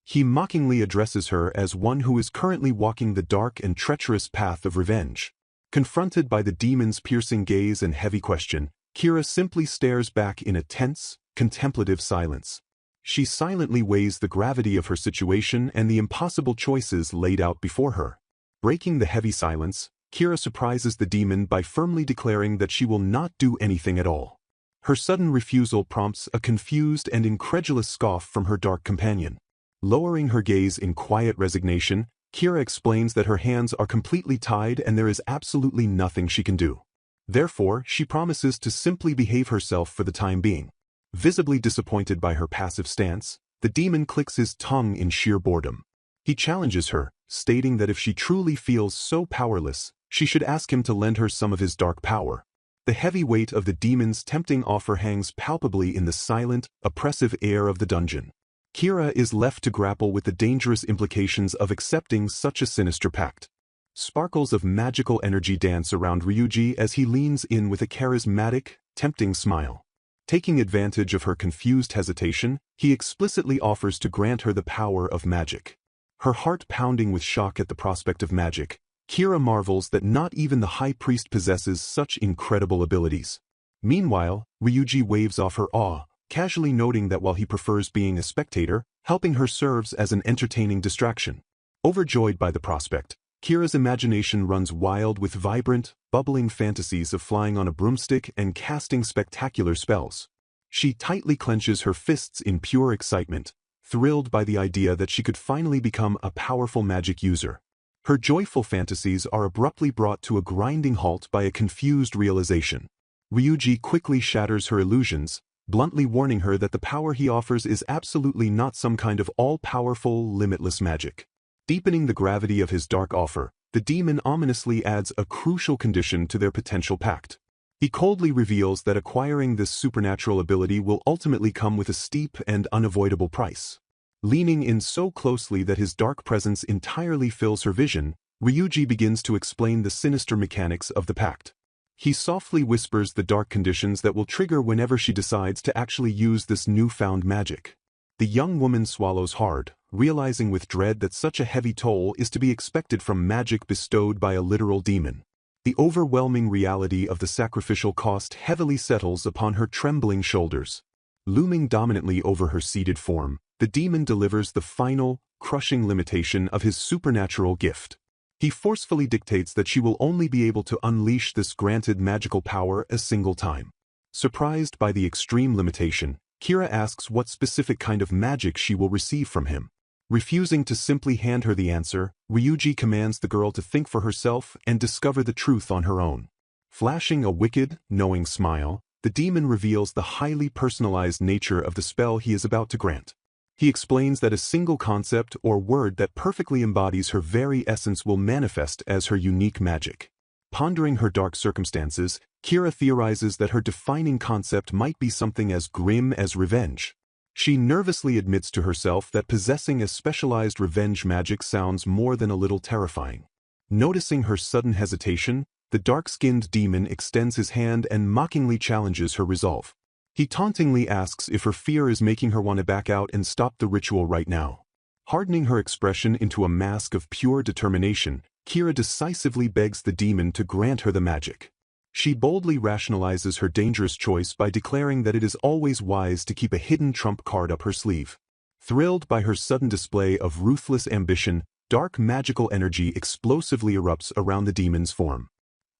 He mockingly addresses her as one who is currently walking the dark and treacherous path of revenge. Confronted by the demon's piercing gaze and heavy question, Kira simply stares back in a tense, contemplative silence. She silently weighs the gravity of her situation and the impossible choices laid out before her. Breaking the heavy silence, Kira surprises the demon by firmly declaring that she will not do anything at all. Her sudden refusal prompts a confused and incredulous scoff from her dark companion. Lowering her gaze in quiet resignation, Kira explains that her hands are completely tied and there is absolutely nothing she can do. Therefore, she promises to simply behave herself for the time being. Visibly disappointed by her passive stance, the demon clicks his tongue in sheer boredom. He challenges her, stating that if she truly feels so powerless, she should ask him to lend her some of his dark power. The heavy weight of the demon's tempting offer hangs palpably in the silent, oppressive air of the dungeon. Kira is left to grapple with the dangerous implications of accepting such a sinister pact. Sparkles of magical energy dance around Ryuji as he leans in with a charismatic, tempting smile. Taking advantage of her confused hesitation, he explicitly offers to grant her the power of magic. Her heart pounding with shock at the prospect of magic, Kira marvels that not even the high priest possesses such incredible abilities. Meanwhile, Ryuji waves off her awe, casually noting that while he prefers being a spectator, helping her serves as an entertaining distraction. Overjoyed by the prospect, Kira's imagination runs wild with vibrant, bubbling fantasies of flying on a broomstick and casting spectacular spells. She tightly clenches her fists in pure excitement, thrilled by the idea that she could finally become a powerful magic user. Her joyful fantasies are abruptly brought to a grinding halt by a confused realization. Ryuji quickly shatters her illusions, bluntly warning her that the power he offers is absolutely not some kind of all-powerful, limitless magic. Deepening the gravity of his dark offer, the demon ominously adds a crucial condition to their potential pact. He coldly reveals that acquiring this supernatural ability will ultimately come with a steep and unavoidable price. Leaning in so closely that his dark presence entirely fills her vision, Ryuji begins to explain the sinister mechanics of the pact. He softly whispers the dark conditions that will trigger whenever she decides to actually use this newfound magic. The young woman swallows hard, realizing with dread that such a heavy toll is to be expected from magic bestowed by a literal demon. The overwhelming reality of the sacrificial cost heavily settles upon her trembling shoulders. Looming dominantly over her seated form, the demon delivers the final, crushing limitation of his supernatural gift. He forcefully dictates that she will only be able to unleash this granted magical power a single time. Surprised by the extreme limitation, Kira asks what specific kind of magic she will receive from him. Refusing to simply hand her the answer, Ryuji commands the girl to think for herself and discover the truth on her own. Flashing a wicked, knowing smile, the demon reveals the highly personalized nature of the spell he is about to grant. He explains that a single concept or word that perfectly embodies her very essence will manifest as her unique magic. Pondering her dark circumstances, Kira theorizes that her defining concept might be something as grim as revenge. She nervously admits to herself that possessing a specialized revenge magic sounds more than a little terrifying. Noticing her sudden hesitation, the dark-skinned demon extends his hand and mockingly challenges her resolve. He tauntingly asks if her fear is making her want to back out and stop the ritual right now. Hardening her expression into a mask of pure determination, Kira decisively begs the demon to grant her the magic. She boldly rationalizes her dangerous choice by declaring that it is always wise to keep a hidden trump card up her sleeve. Thrilled by her sudden display of ruthless ambition, dark magical energy explosively erupts around the demon's form.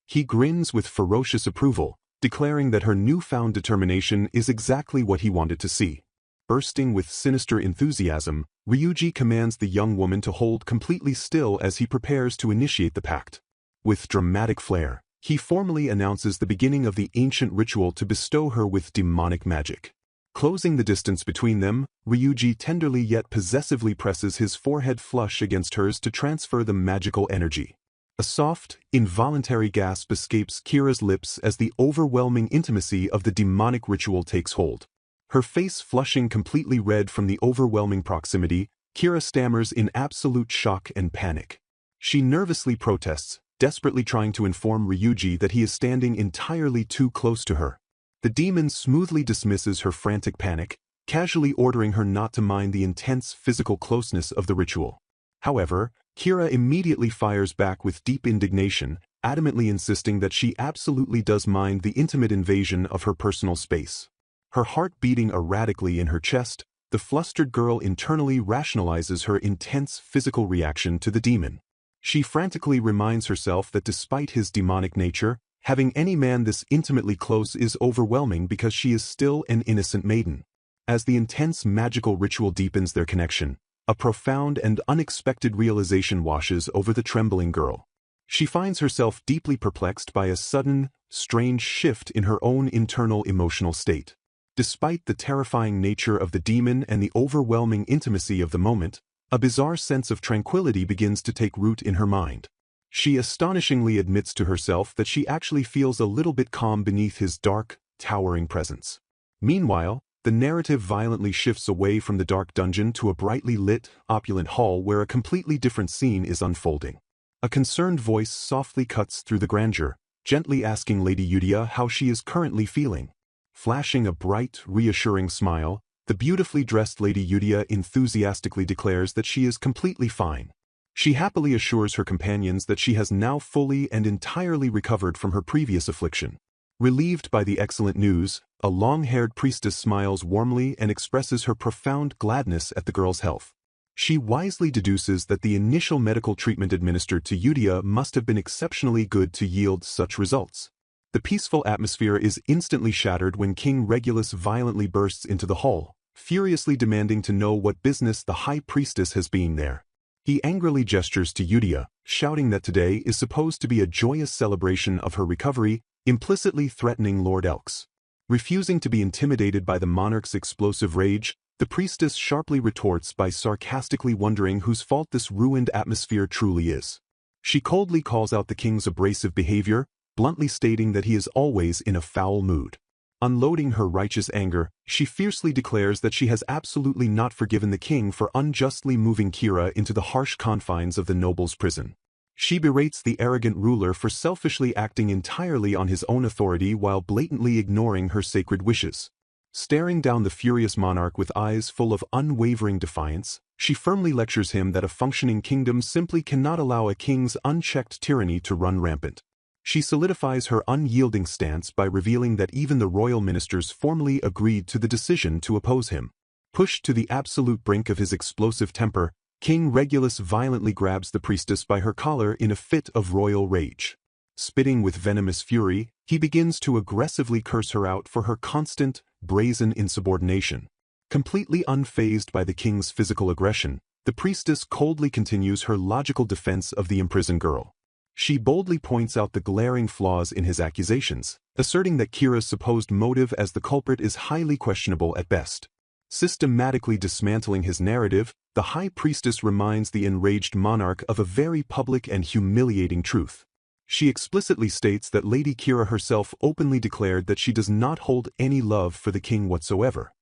He grins with ferocious approval, declaring that her newfound determination is exactly what he wanted to see. Bursting with sinister enthusiasm, Ryuji commands the young woman to hold completely still as he prepares to initiate the pact. With dramatic flair, he formally announces the beginning of the ancient ritual to bestow her with demonic magic. Closing the distance between them, Ryuji tenderly yet possessively presses his forehead flush against hers to transfer the magical energy. A soft, involuntary gasp escapes Kira's lips as the overwhelming intimacy of the demonic ritual takes hold. Her face flushing completely red from the overwhelming proximity, Kira stammers in absolute shock and panic. She nervously protests, desperately trying to inform Ryuji that he is standing entirely too close to her. The demon smoothly dismisses her frantic panic, casually ordering her not to mind the intense physical closeness of the ritual. However, Kira immediately fires back with deep indignation, adamantly insisting that she absolutely does mind the intimate invasion of her personal space. Her heart beating erratically in her chest, the flustered girl internally rationalizes her intense physical reaction to the demon. She frantically reminds herself that despite his demonic nature, having any man this intimately close is overwhelming because she is still an innocent maiden. As the intense magical ritual deepens their connection, a profound and unexpected realization washes over the trembling girl. She finds herself deeply perplexed by a sudden, strange shift in her own internal emotional state. Despite the terrifying nature of the demon and the overwhelming intimacy of the moment, a bizarre sense of tranquility begins to take root in her mind. She astonishingly admits to herself that she actually feels a little bit calm beneath his dark, towering presence. Meanwhile, the narrative violently shifts away from the dark dungeon to a brightly lit, opulent hall where a completely different scene is unfolding. A concerned voice softly cuts through the grandeur, gently asking Lady Yudia how she is currently feeling. Flashing a bright, reassuring smile, the beautifully dressed Lady Yudia enthusiastically declares that she is completely fine. She happily assures her companions that she has now fully and entirely recovered from her previous affliction. Relieved by the excellent news, a long-haired priestess smiles warmly and expresses her profound gladness at the girl's health. She wisely deduces that the initial medical treatment administered to Yudia must have been exceptionally good to yield such results. The peaceful atmosphere is instantly shattered when King Regulus violently bursts into the hall, furiously demanding to know what business the high priestess has being there. He angrily gestures to Yudia, shouting that today is supposed to be a joyous celebration of her recovery, implicitly threatening Lord Elks. Refusing to be intimidated by the monarch's explosive rage, the priestess sharply retorts by sarcastically wondering whose fault this ruined atmosphere truly is. She coldly calls out the king's abrasive behavior, bluntly stating that he is always in a foul mood. Unloading her righteous anger, she fiercely declares that she has absolutely not forgiven the king for unjustly moving Kira into the harsh confines of the noble's prison. She berates the arrogant ruler for selfishly acting entirely on his own authority while blatantly ignoring her sacred wishes. Staring down the furious monarch with eyes full of unwavering defiance, she firmly lectures him that a functioning kingdom simply cannot allow a king's unchecked tyranny to run rampant. She solidifies her unyielding stance by revealing that even the royal ministers formally agreed to the decision to oppose him. Pushed to the absolute brink of his explosive temper, King Regulus violently grabs the priestess by her collar in a fit of royal rage. Spitting with venomous fury, he begins to aggressively curse her out for her constant, brazen insubordination. Completely unfazed by the king's physical aggression, the priestess coldly continues her logical defense of the imprisoned girl. She boldly points out the glaring flaws in his accusations, asserting that Kira's supposed motive as the culprit is highly questionable at best. Systematically dismantling his narrative, the high priestess reminds the enraged monarch of a very public and humiliating truth. She explicitly states that Lady Kira herself openly declared that she does not hold any love for the king whatsoever.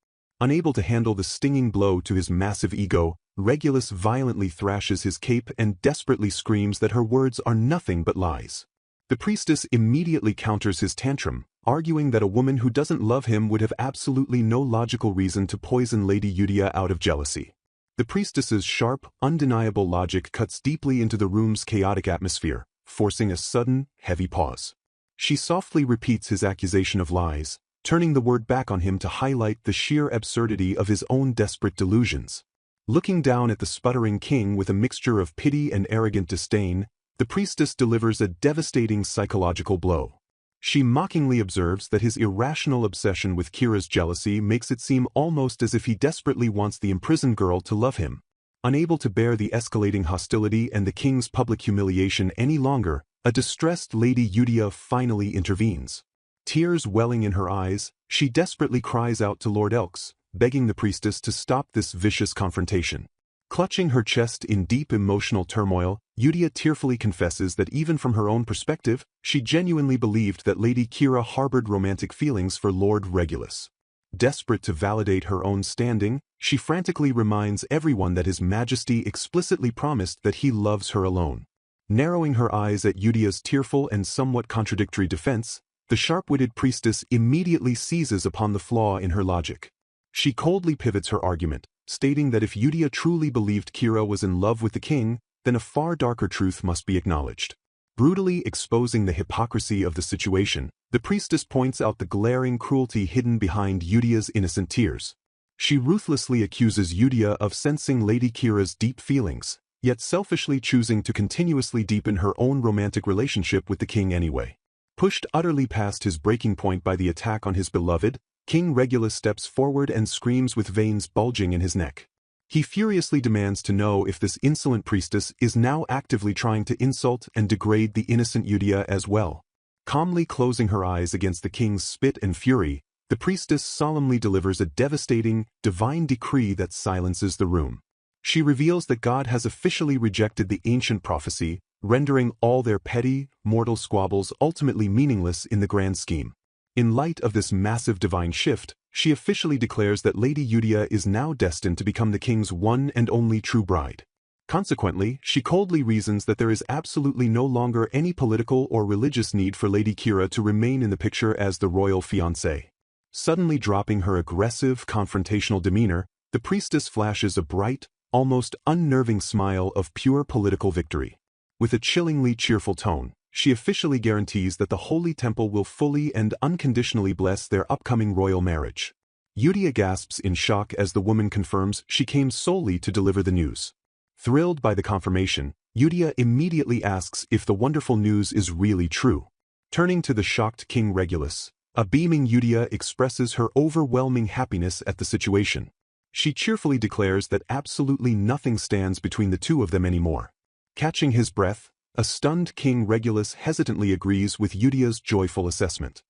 Unable to handle the stinging blow to his massive ego, Regulus violently thrashes his cape and desperately screams that her words are nothing but lies. The priestess immediately counters his tantrum, arguing that a woman who doesn't love him would have absolutely no logical reason to poison Lady Yudia out of jealousy. The priestess's sharp, undeniable logic cuts deeply into the room's chaotic atmosphere, forcing a sudden, heavy pause. She softly repeats his accusation of lies, turning the word back on him to highlight the sheer absurdity of his own desperate delusions. Looking down at the sputtering king with a mixture of pity and arrogant disdain, the priestess delivers a devastating psychological blow. She mockingly observes that his irrational obsession with Kira's jealousy makes it seem almost as if he desperately wants the imprisoned girl to love him. Unable to bear the escalating hostility and the king's public humiliation any longer, a distressed Lady Yudia finally intervenes. Tears welling in her eyes, she desperately cries out to Lord Elks, begging the priestess to stop this vicious confrontation. Clutching her chest in deep emotional turmoil, Yudia tearfully confesses that even from her own perspective, she genuinely believed that Lady Kira harbored romantic feelings for Lord Regulus. Desperate to validate her own standing, she frantically reminds everyone that His Majesty explicitly promised that he loves her alone. Narrowing her eyes at Yudia's tearful and somewhat contradictory defense, the sharp-witted priestess immediately seizes upon the flaw in her logic. She coldly pivots her argument, stating that if Yudia truly believed Kira was in love with the king, then a far darker truth must be acknowledged. Brutally exposing the hypocrisy of the situation, the priestess points out the glaring cruelty hidden behind Yudia's innocent tears. She ruthlessly accuses Yudia of sensing Lady Kira's deep feelings, yet selfishly choosing to continuously deepen her own romantic relationship with the king anyway. Pushed utterly past his breaking point by the attack on his beloved, King Regulus steps forward and screams with veins bulging in his neck. He furiously demands to know if this insolent priestess is now actively trying to insult and degrade the innocent Yudia as well. Calmly closing her eyes against the king's spit and fury, the priestess solemnly delivers a devastating, divine decree that silences the room. She reveals that God has officially rejected the ancient prophecy, rendering all their petty, mortal squabbles ultimately meaningless in the grand scheme. In light of this massive divine shift, she officially declares that Lady Yudia is now destined to become the king's one and only true bride. Consequently, she coldly reasons that there is absolutely no longer any political or religious need for Lady Kira to remain in the picture as the royal fiancée. Suddenly dropping her aggressive, confrontational demeanor, the priestess flashes a bright, almost unnerving smile of pure political victory. With a chillingly cheerful tone, she officially guarantees that the Holy Temple will fully and unconditionally bless their upcoming royal marriage. Yudia gasps in shock as the woman confirms she came solely to deliver the news. Thrilled by the confirmation, Yudia immediately asks if the wonderful news is really true. Turning to the shocked King Regulus, a beaming Yudia expresses her overwhelming happiness at the situation. She cheerfully declares that absolutely nothing stands between the two of them anymore. Catching his breath, a stunned King Regulus hesitantly agrees with Yudia's joyful assessment.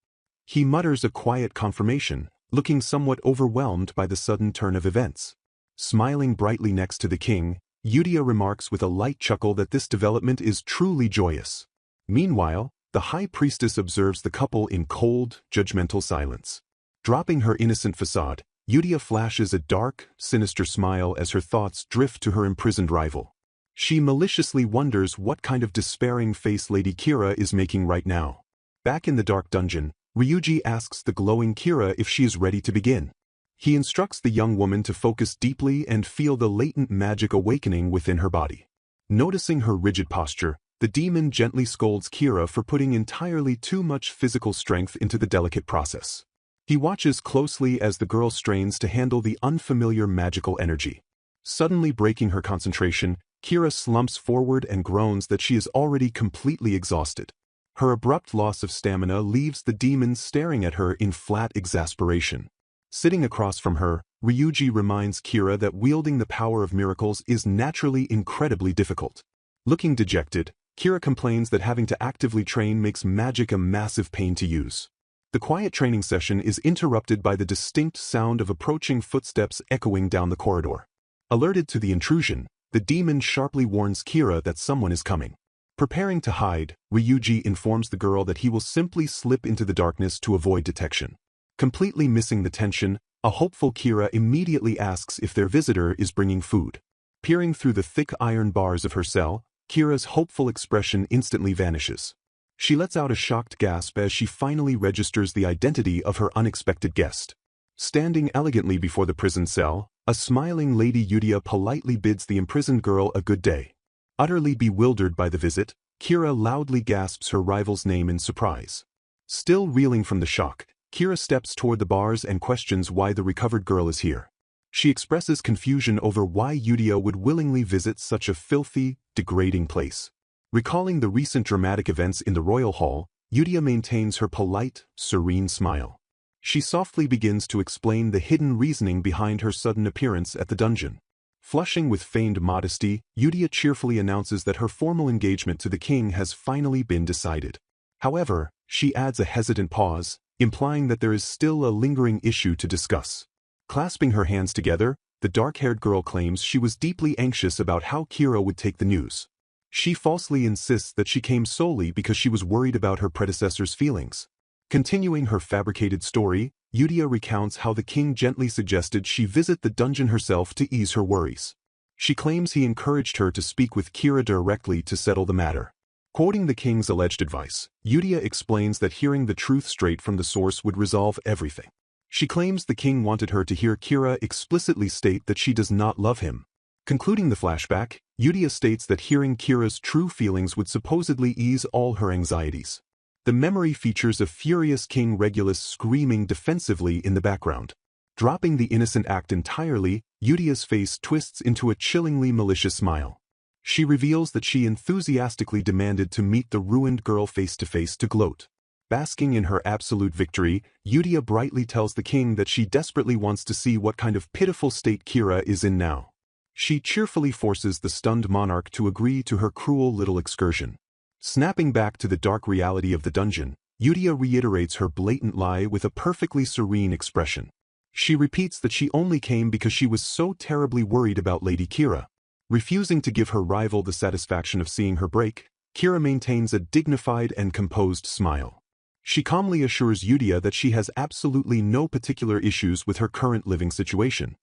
He mutters a quiet confirmation, looking somewhat overwhelmed by the sudden turn of events. Smiling brightly next to the king, Yudia remarks with a light chuckle that this development is truly joyous. Meanwhile, the high priestess observes the couple in cold, judgmental silence. Dropping her innocent facade, Yudia flashes a dark, sinister smile as her thoughts drift to her imprisoned rival. She maliciously wonders what kind of despairing face Lady Kira is making right now. Back in the dark dungeon, Ryuji asks the glowing Kira if she is ready to begin. He instructs the young woman to focus deeply and feel the latent magic awakening within her body. Noticing her rigid posture, the demon gently scolds Kira for putting entirely too much physical strength into the delicate process. He watches closely as the girl strains to handle the unfamiliar magical energy. Suddenly breaking her concentration, Kira slumps forward and groans that she is already completely exhausted. Her abrupt loss of stamina leaves the demon staring at her in flat exasperation. Sitting across from her, Ryuji reminds Kira that wielding the power of miracles is naturally incredibly difficult. Looking dejected, Kira complains that having to actively train makes magic a massive pain to use. The quiet training session is interrupted by the distinct sound of approaching footsteps echoing down the corridor. Alerted to the intrusion, the demon sharply warns Kira that someone is coming. Preparing to hide, Ryuji informs the girl that he will simply slip into the darkness to avoid detection. Completely missing the tension, a hopeful Kira immediately asks if their visitor is bringing food. Peering through the thick iron bars of her cell, Kira's hopeful expression instantly vanishes. She lets out a shocked gasp as she finally registers the identity of her unexpected guest. Standing elegantly before the prison cell, a smiling Lady Yudia politely bids the imprisoned girl a good day. Utterly bewildered by the visit, Kira loudly gasps her rival's name in surprise. Still reeling from the shock, Kira steps toward the bars and questions why the recovered girl is here. She expresses confusion over why Yudia would willingly visit such a filthy, degrading place. Recalling the recent dramatic events in the royal hall, Yudia maintains her polite, serene smile. She softly begins to explain the hidden reasoning behind her sudden appearance at the dungeon. Flushing with feigned modesty, Yudia cheerfully announces that her formal engagement to the king has finally been decided. However, she adds a hesitant pause, implying that there is still a lingering issue to discuss. Clasping her hands together, the dark-haired girl claims she was deeply anxious about how Kira would take the news. She falsely insists that she came solely because she was worried about her predecessor's feelings. Continuing her fabricated story, Yudia recounts how the king gently suggested she visit the dungeon herself to ease her worries. She claims he encouraged her to speak with Kira directly to settle the matter. Quoting the king's alleged advice, Yudia explains that hearing the truth straight from the source would resolve everything. She claims the king wanted her to hear Kira explicitly state that she does not love him. Concluding the flashback, Yudia states that hearing Kira's true feelings would supposedly ease all her anxieties. The memory features a furious King Regulus screaming defensively in the background. Dropping the innocent act entirely, Yudia's face twists into a chillingly malicious smile. She reveals that she enthusiastically demanded to meet the ruined girl face-to-face to gloat. Basking in her absolute victory, Yudia brightly tells the king that she desperately wants to see what kind of pitiful state Kira is in now. She cheerfully forces the stunned monarch to agree to her cruel little excursion. Snapping back to the dark reality of the dungeon, Yudia reiterates her blatant lie with a perfectly serene expression. She repeats that she only came because she was so terribly worried about Lady Kira. Refusing to give her rival the satisfaction of seeing her break, Kira maintains a dignified and composed smile. She calmly assures Yudia that she has absolutely no particular issues with her current living situation.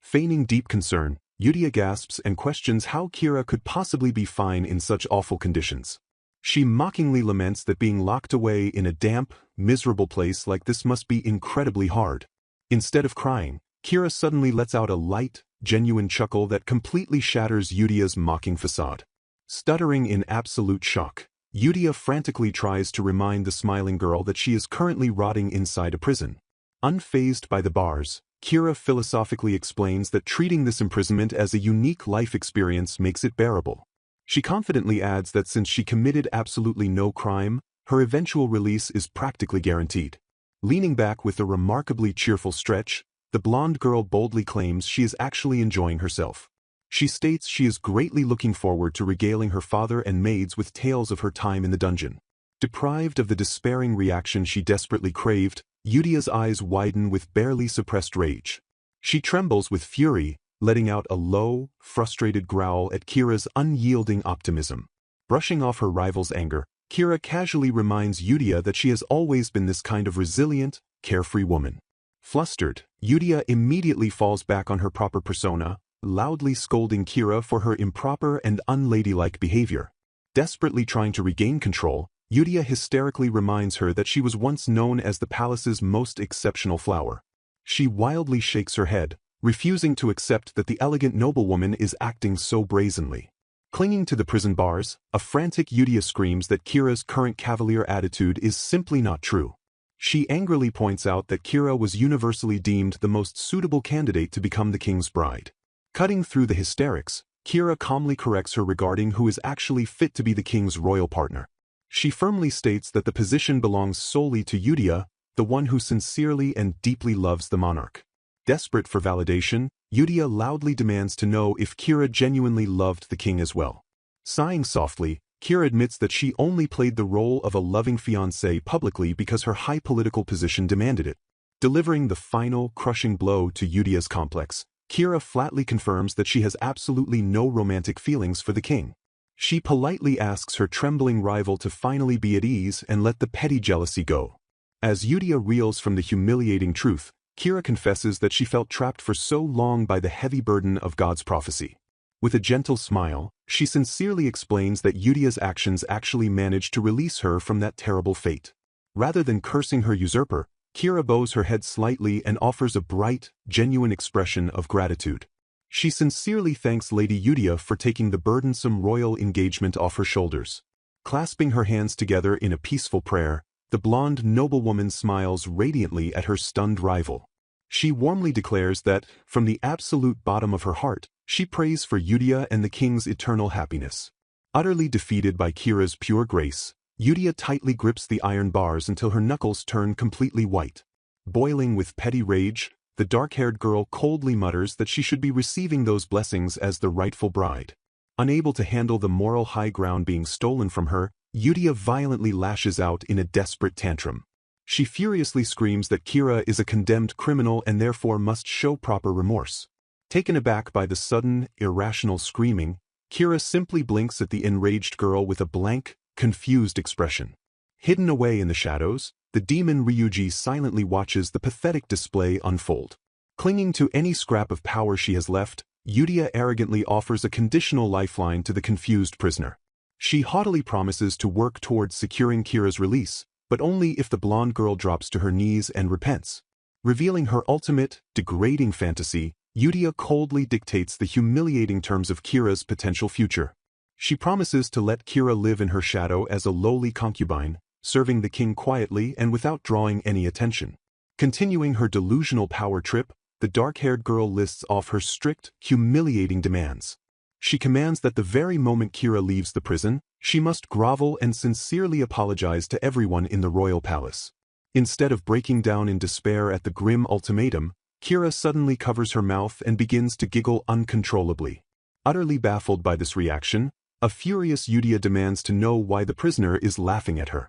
Feigning deep concern, Yudia gasps and questions how Kira could possibly be fine in such awful conditions. She mockingly laments that being locked away in a damp, miserable place like this must be incredibly hard. Instead of crying, Kira suddenly lets out a light, genuine chuckle that completely shatters Yudia's mocking facade. Stuttering in absolute shock, Yudia frantically tries to remind the smiling girl that she is currently rotting inside a prison. Unfazed by the bars, Kira philosophically explains that treating this imprisonment as a unique life experience makes it bearable. She confidently adds that since she committed absolutely no crime, her eventual release is practically guaranteed. Leaning back with a remarkably cheerful stretch, the blonde girl boldly claims she is actually enjoying herself. She states she is greatly looking forward to regaling her father and maids with tales of her time in the dungeon. Deprived of the despairing reaction she desperately craved, Yudia's eyes widen with barely suppressed rage. She trembles with fury, letting out a low, frustrated growl at Kira's unyielding optimism. Brushing off her rival's anger, Kira casually reminds Yudia that she has always been this kind of resilient, carefree woman. Flustered, Yudia immediately falls back on her proper persona, loudly scolding Kira for her improper and unladylike behavior. Desperately trying to regain control, Yudia hysterically reminds her that she was once known as the palace's most exceptional flower. She wildly shakes her head, refusing to accept that the elegant noblewoman is acting so brazenly. Clinging to the prison bars, a frantic Yudia screams that Kira's current cavalier attitude is simply not true. She angrily points out that Kira was universally deemed the most suitable candidate to become the king's bride. Cutting through the hysterics, Kira calmly corrects her regarding who is actually fit to be the king's royal partner. She firmly states that the position belongs solely to Yudia, the one who sincerely and deeply loves the monarch. Desperate for validation, Yudia loudly demands to know if Kira genuinely loved the king as well. Sighing softly, Kira admits that she only played the role of a loving fiancé publicly because her high political position demanded it. Delivering the final, crushing blow to Yudia's complex, Kira flatly confirms that she has absolutely no romantic feelings for the king. She politely asks her trembling rival to finally be at ease and let the petty jealousy go. As Yudia reels from the humiliating truth, Kira confesses that she felt trapped for so long by the heavy burden of God's prophecy. With a gentle smile, she sincerely explains that Yudia's actions actually managed to release her from that terrible fate. Rather than cursing her usurper, Kira bows her head slightly and offers a bright, genuine expression of gratitude. She sincerely thanks Lady Yudia for taking the burdensome royal engagement off her shoulders. Clasping her hands together in a peaceful prayer, the blonde noblewoman smiles radiantly at her stunned rival. She warmly declares that, from the absolute bottom of her heart, she prays for Yudia and the king's eternal happiness. Utterly defeated by Kira's pure grace, Yudia tightly grips the iron bars until her knuckles turn completely white. Boiling with petty rage, the dark-haired girl coldly mutters that she should be receiving those blessings as the rightful bride. Unable to handle the moral high ground being stolen from her, Yudia violently lashes out in a desperate tantrum. She furiously screams that Kira is a condemned criminal and therefore must show proper remorse. Taken aback by the sudden, irrational screaming, Kira simply blinks at the enraged girl with a blank, confused expression. Hidden away in the shadows, the demon Ryuji silently watches the pathetic display unfold. Clinging to any scrap of power she has left, Yudia arrogantly offers a conditional lifeline to the confused prisoner. She haughtily promises to work towards securing Kira's release, but only if the blonde girl drops to her knees and repents. Revealing her ultimate, degrading fantasy, Yudia coldly dictates the humiliating terms of Kira's potential future. She promises to let Kira live in her shadow as a lowly concubine, serving the king quietly and without drawing any attention. Continuing her delusional power trip, the dark-haired girl lists off her strict, humiliating demands. She commands that the very moment Kira leaves the prison, she must grovel and sincerely apologize to everyone in the royal palace. Instead of breaking down in despair at the grim ultimatum, Kira suddenly covers her mouth and begins to giggle uncontrollably. Utterly baffled by this reaction, a furious Yudia demands to know why the prisoner is laughing at her.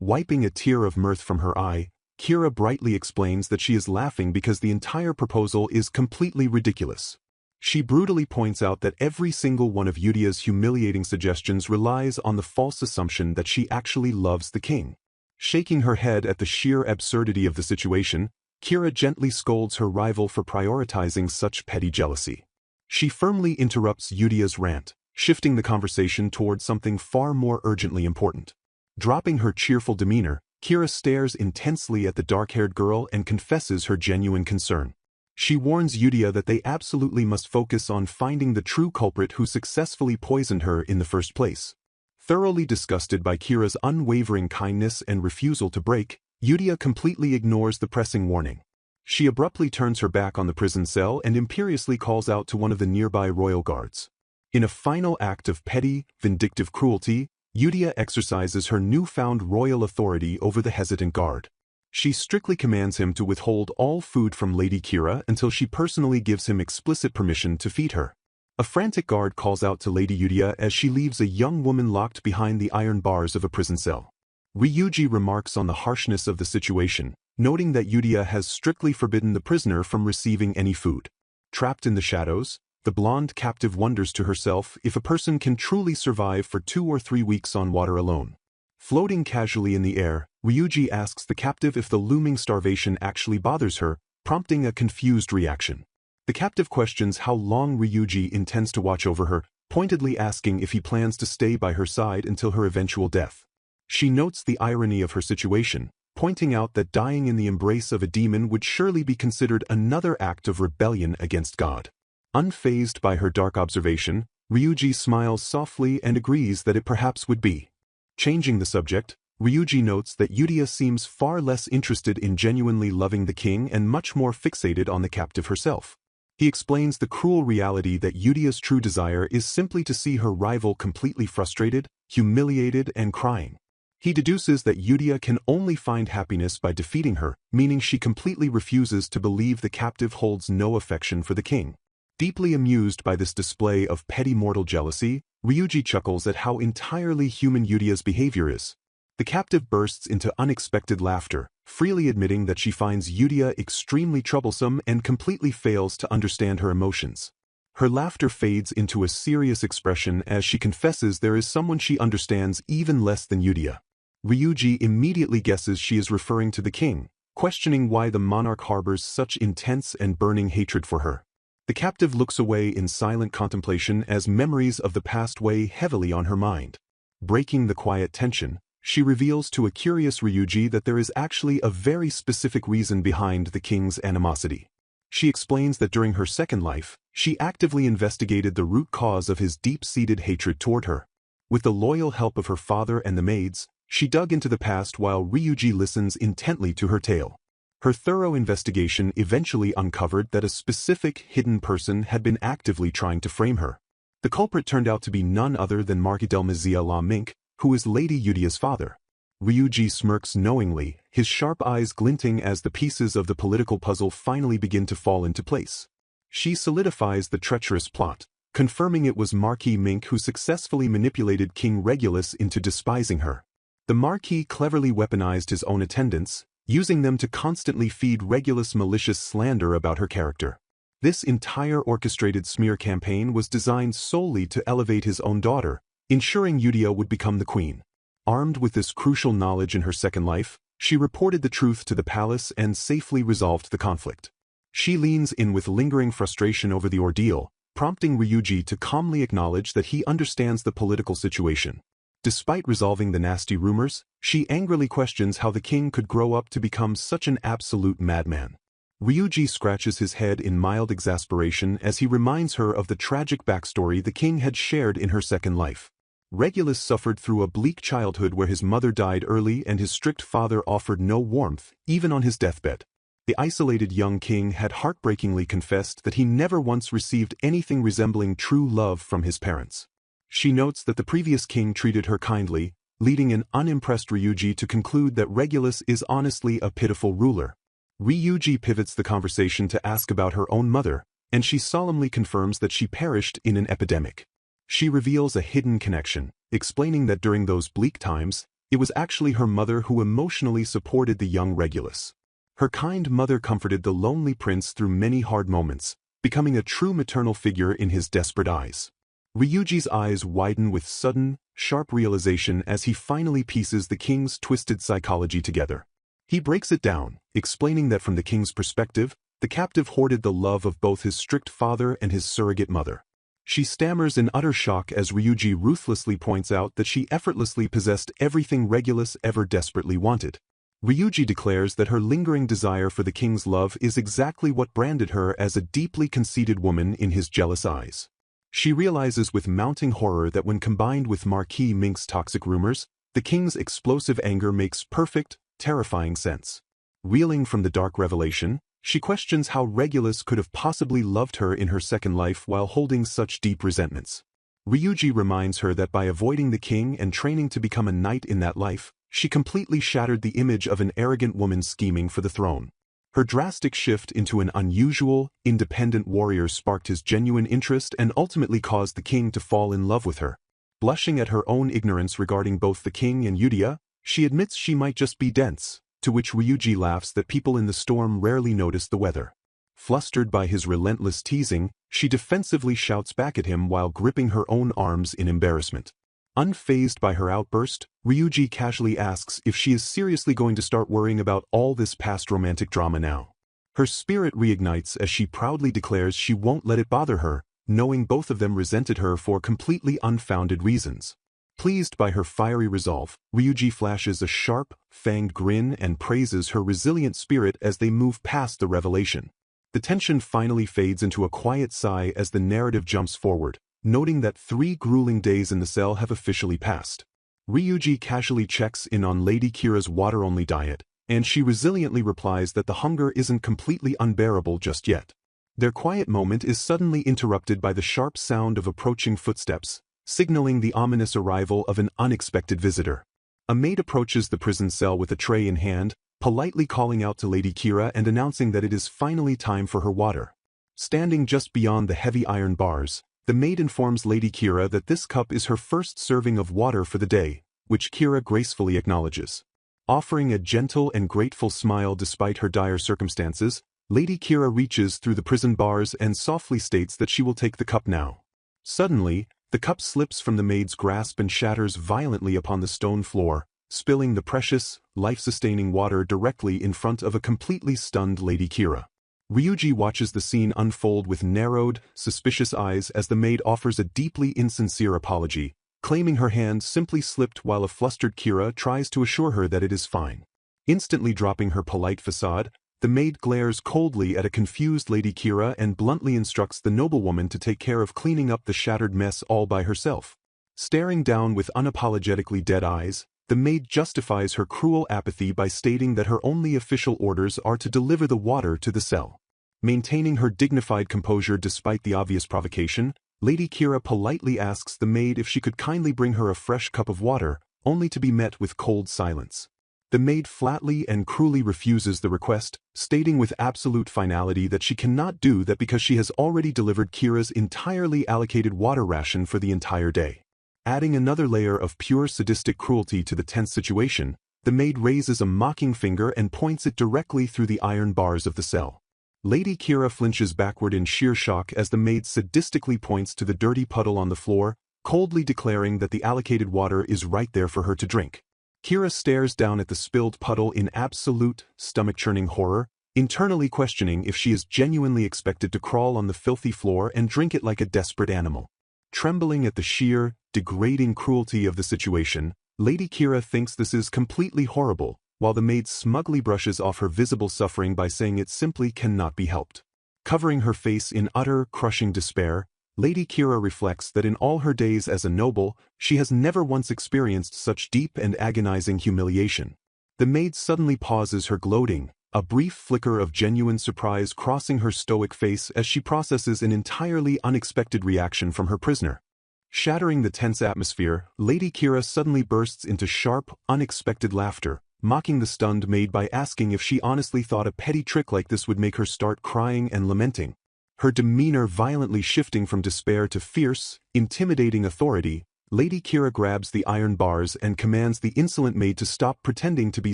Wiping a tear of mirth from her eye, Kira brightly explains that she is laughing because the entire proposal is completely ridiculous. She brutally points out that every single one of Yudia's humiliating suggestions relies on the false assumption that she actually loves the king. Shaking her head at the sheer absurdity of the situation, Kira gently scolds her rival for prioritizing such petty jealousy. She firmly interrupts Yudia's rant, shifting the conversation toward something far more urgently important. Dropping her cheerful demeanor, Kira stares intensely at the dark-haired girl and confesses her genuine concern. She warns Yudia that they absolutely must focus on finding the true culprit who successfully poisoned her in the first place. Thoroughly disgusted by Kira's unwavering kindness and refusal to break, Yudia completely ignores the pressing warning. She abruptly turns her back on the prison cell and imperiously calls out to one of the nearby royal guards. In a final act of petty, vindictive cruelty, Yudia exercises her newfound royal authority over the hesitant guard. She strictly commands him to withhold all food from Lady Kira until she personally gives him explicit permission to feed her. A frantic guard calls out to Lady Yudia as she leaves a young woman locked behind the iron bars of a prison cell. Ryuji remarks on the harshness of the situation, noting that Yudia has strictly forbidden the prisoner from receiving any food. Trapped in the shadows, the blonde captive wonders to herself if a person can truly survive for 2 or 3 weeks on water alone. Floating casually in the air, Ryuji asks the captive if the looming starvation actually bothers her, prompting a confused reaction. The captive questions how long Ryuji intends to watch over her, pointedly asking if he plans to stay by her side until her eventual death. She notes the irony of her situation, pointing out that dying in the embrace of a demon would surely be considered another act of rebellion against God. Unfazed by her dark observation, Ryuji smiles softly and agrees that it perhaps would be. Changing the subject, Ryuji notes that Yudia seems far less interested in genuinely loving the king and much more fixated on the captive herself. He explains the cruel reality that Yudia's true desire is simply to see her rival completely frustrated, humiliated, and crying. He deduces that Yudia can only find happiness by defeating her, meaning she completely refuses to believe the captive holds no affection for the king. Deeply amused by this display of petty mortal jealousy, Ryuji chuckles at how entirely human Yudia's behavior is. The captive bursts into unexpected laughter, freely admitting that she finds Yudia extremely troublesome and completely fails to understand her emotions. Her laughter fades into a serious expression as she confesses there is someone she understands even less than Yudia. Ryuji immediately guesses she is referring to the king, questioning why the monarch harbors such intense and burning hatred for her. The captive looks away in silent contemplation as memories of the past weigh heavily on her mind. Breaking the quiet tension, she reveals to a curious Ryuji that there is actually a very specific reason behind the king's animosity. She explains that during her second life, she actively investigated the root cause of his deep-seated hatred toward her. With the loyal help of her father and the maids, she dug into the past while Ryuji listens intently to her tale. Her thorough investigation eventually uncovered that a specific hidden person had been actively trying to frame her. The culprit turned out to be none other than Marquis Delmazia La Mink, who is Lady Yudia's father. Ryuji smirks knowingly, his sharp eyes glinting as the pieces of the political puzzle finally begin to fall into place. She solidifies the treacherous plot, confirming it was Marquis Mink who successfully manipulated King Regulus into despising her. The Marquis cleverly weaponized his own attendants, using them to constantly feed Regulus malicious slander about her character. This entire orchestrated smear campaign was designed solely to elevate his own daughter, ensuring Yudia would become the queen. Armed with this crucial knowledge in her second life, she reported the truth to the palace and safely resolved the conflict. She leans in with lingering frustration over the ordeal, prompting Ryuji to calmly acknowledge that he understands the political situation. Despite resolving the nasty rumors, she angrily questions how the king could grow up to become such an absolute madman. Ryuji scratches his head in mild exasperation as he reminds her of the tragic backstory the king had shared in her second life. Regulus suffered through a bleak childhood where his mother died early and his strict father offered no warmth, even on his deathbed. The isolated young king had heartbreakingly confessed that he never once received anything resembling true love from his parents. She notes that the previous king treated her kindly, leading an unimpressed Ryuji to conclude that Regulus is honestly a pitiful ruler. Ryuji pivots the conversation to ask about her own mother, and she solemnly confirms that she perished in an epidemic. She reveals a hidden connection, explaining that during those bleak times, it was actually her mother who emotionally supported the young Regulus. Her kind mother comforted the lonely prince through many hard moments, becoming a true maternal figure in his desperate eyes. Ryuji's eyes widen with sudden, sharp realization as he finally pieces the king's twisted psychology together. He breaks it down, explaining that from the king's perspective, the captive hoarded the love of both his strict father and his surrogate mother. She stammers in utter shock as Ryuji ruthlessly points out that she effortlessly possessed everything Regulus ever desperately wanted. Ryuji declares that her lingering desire for the king's love is exactly what branded her as a deeply conceited woman in his jealous eyes. She realizes with mounting horror that when combined with Marquis Mink's toxic rumors, the king's explosive anger makes perfect, terrifying sense. Reeling from the dark revelation, she questions how Regulus could have possibly loved her in her second life while holding such deep resentments. Ryuji reminds her that by avoiding the king and training to become a knight in that life, she completely shattered the image of an arrogant woman scheming for the throne. Her drastic shift into an unusual, independent warrior sparked his genuine interest and ultimately caused the king to fall in love with her. Blushing at her own ignorance regarding both the king and Yudia, she admits she might just be dense, to which Ryuji laughs that people in the storm rarely notice the weather. Flustered by his relentless teasing, she defensively shouts back at him while gripping her own arms in embarrassment. Unfazed by her outburst, Ryuji casually asks if she is seriously going to start worrying about all this past romantic drama now. Her spirit reignites as she proudly declares she won't let it bother her, knowing both of them resented her for completely unfounded reasons. Pleased by her fiery resolve, Ryuji flashes a sharp, fanged grin and praises her resilient spirit as they move past the revelation. The tension finally fades into a quiet sigh as the narrative jumps forward, noting that 3 grueling days in the cell have officially passed. Ryuji casually checks in on Lady Kira's water-only diet, and she resiliently replies that the hunger isn't completely unbearable just yet. Their quiet moment is suddenly interrupted by the sharp sound of approaching footsteps, signaling the ominous arrival of an unexpected visitor. A maid approaches the prison cell with a tray in hand, politely calling out to Lady Kira and announcing that it is finally time for her water. Standing just beyond the heavy iron bars, the maid informs Lady Kira that this cup is her first serving of water for the day, which Kira gracefully acknowledges. Offering a gentle and grateful smile despite her dire circumstances, Lady Kira reaches through the prison bars and softly states that she will take the cup now. Suddenly, the cup slips from the maid's grasp and shatters violently upon the stone floor, spilling the precious, life-sustaining water directly in front of a completely stunned Lady Kira. Ryuji watches the scene unfold with narrowed, suspicious eyes as the maid offers a deeply insincere apology, claiming her hand simply slipped while a flustered Kira tries to assure her that it is fine. Instantly dropping her polite facade, the maid glares coldly at a confused Lady Kira and bluntly instructs the noblewoman to take care of cleaning up the shattered mess all by herself. Staring down with unapologetically dead eyes, the maid justifies her cruel apathy by stating that her only official orders are to deliver the water to the cell. Maintaining her dignified composure despite the obvious provocation, Lady Kira politely asks the maid if she could kindly bring her a fresh cup of water, only to be met with cold silence. The maid flatly and cruelly refuses the request, stating with absolute finality that she cannot do that because she has already delivered Kira's entirely allocated water ration for the entire day. Adding another layer of pure sadistic cruelty to the tense situation, the maid raises a mocking finger and points it directly through the iron bars of the cell. Lady Kira flinches backward in sheer shock as the maid sadistically points to the dirty puddle on the floor, coldly declaring that the allocated water is right there for her to drink. Kira stares down at the spilled puddle in absolute, stomach-churning horror, internally questioning if she is genuinely expected to crawl on the filthy floor and drink it like a desperate animal. Trembling at the sheer, degrading cruelty of the situation, Lady Kira thinks this is completely horrible, while the maid smugly brushes off her visible suffering by saying it simply cannot be helped. Covering her face in utter, crushing despair, Lady Kira reflects that in all her days as a noble, she has never once experienced such deep and agonizing humiliation. The maid suddenly pauses her gloating, a brief flicker of genuine surprise crossing her stoic face as she processes an entirely unexpected reaction from her prisoner. Shattering the tense atmosphere, Lady Kira suddenly bursts into sharp, unexpected laughter, mocking the stunned maid by asking if she honestly thought a petty trick like this would make her start crying and lamenting. Her demeanor violently shifting from despair to fierce, intimidating authority, Lady Kira grabs the iron bars and commands the insolent maid to stop pretending to be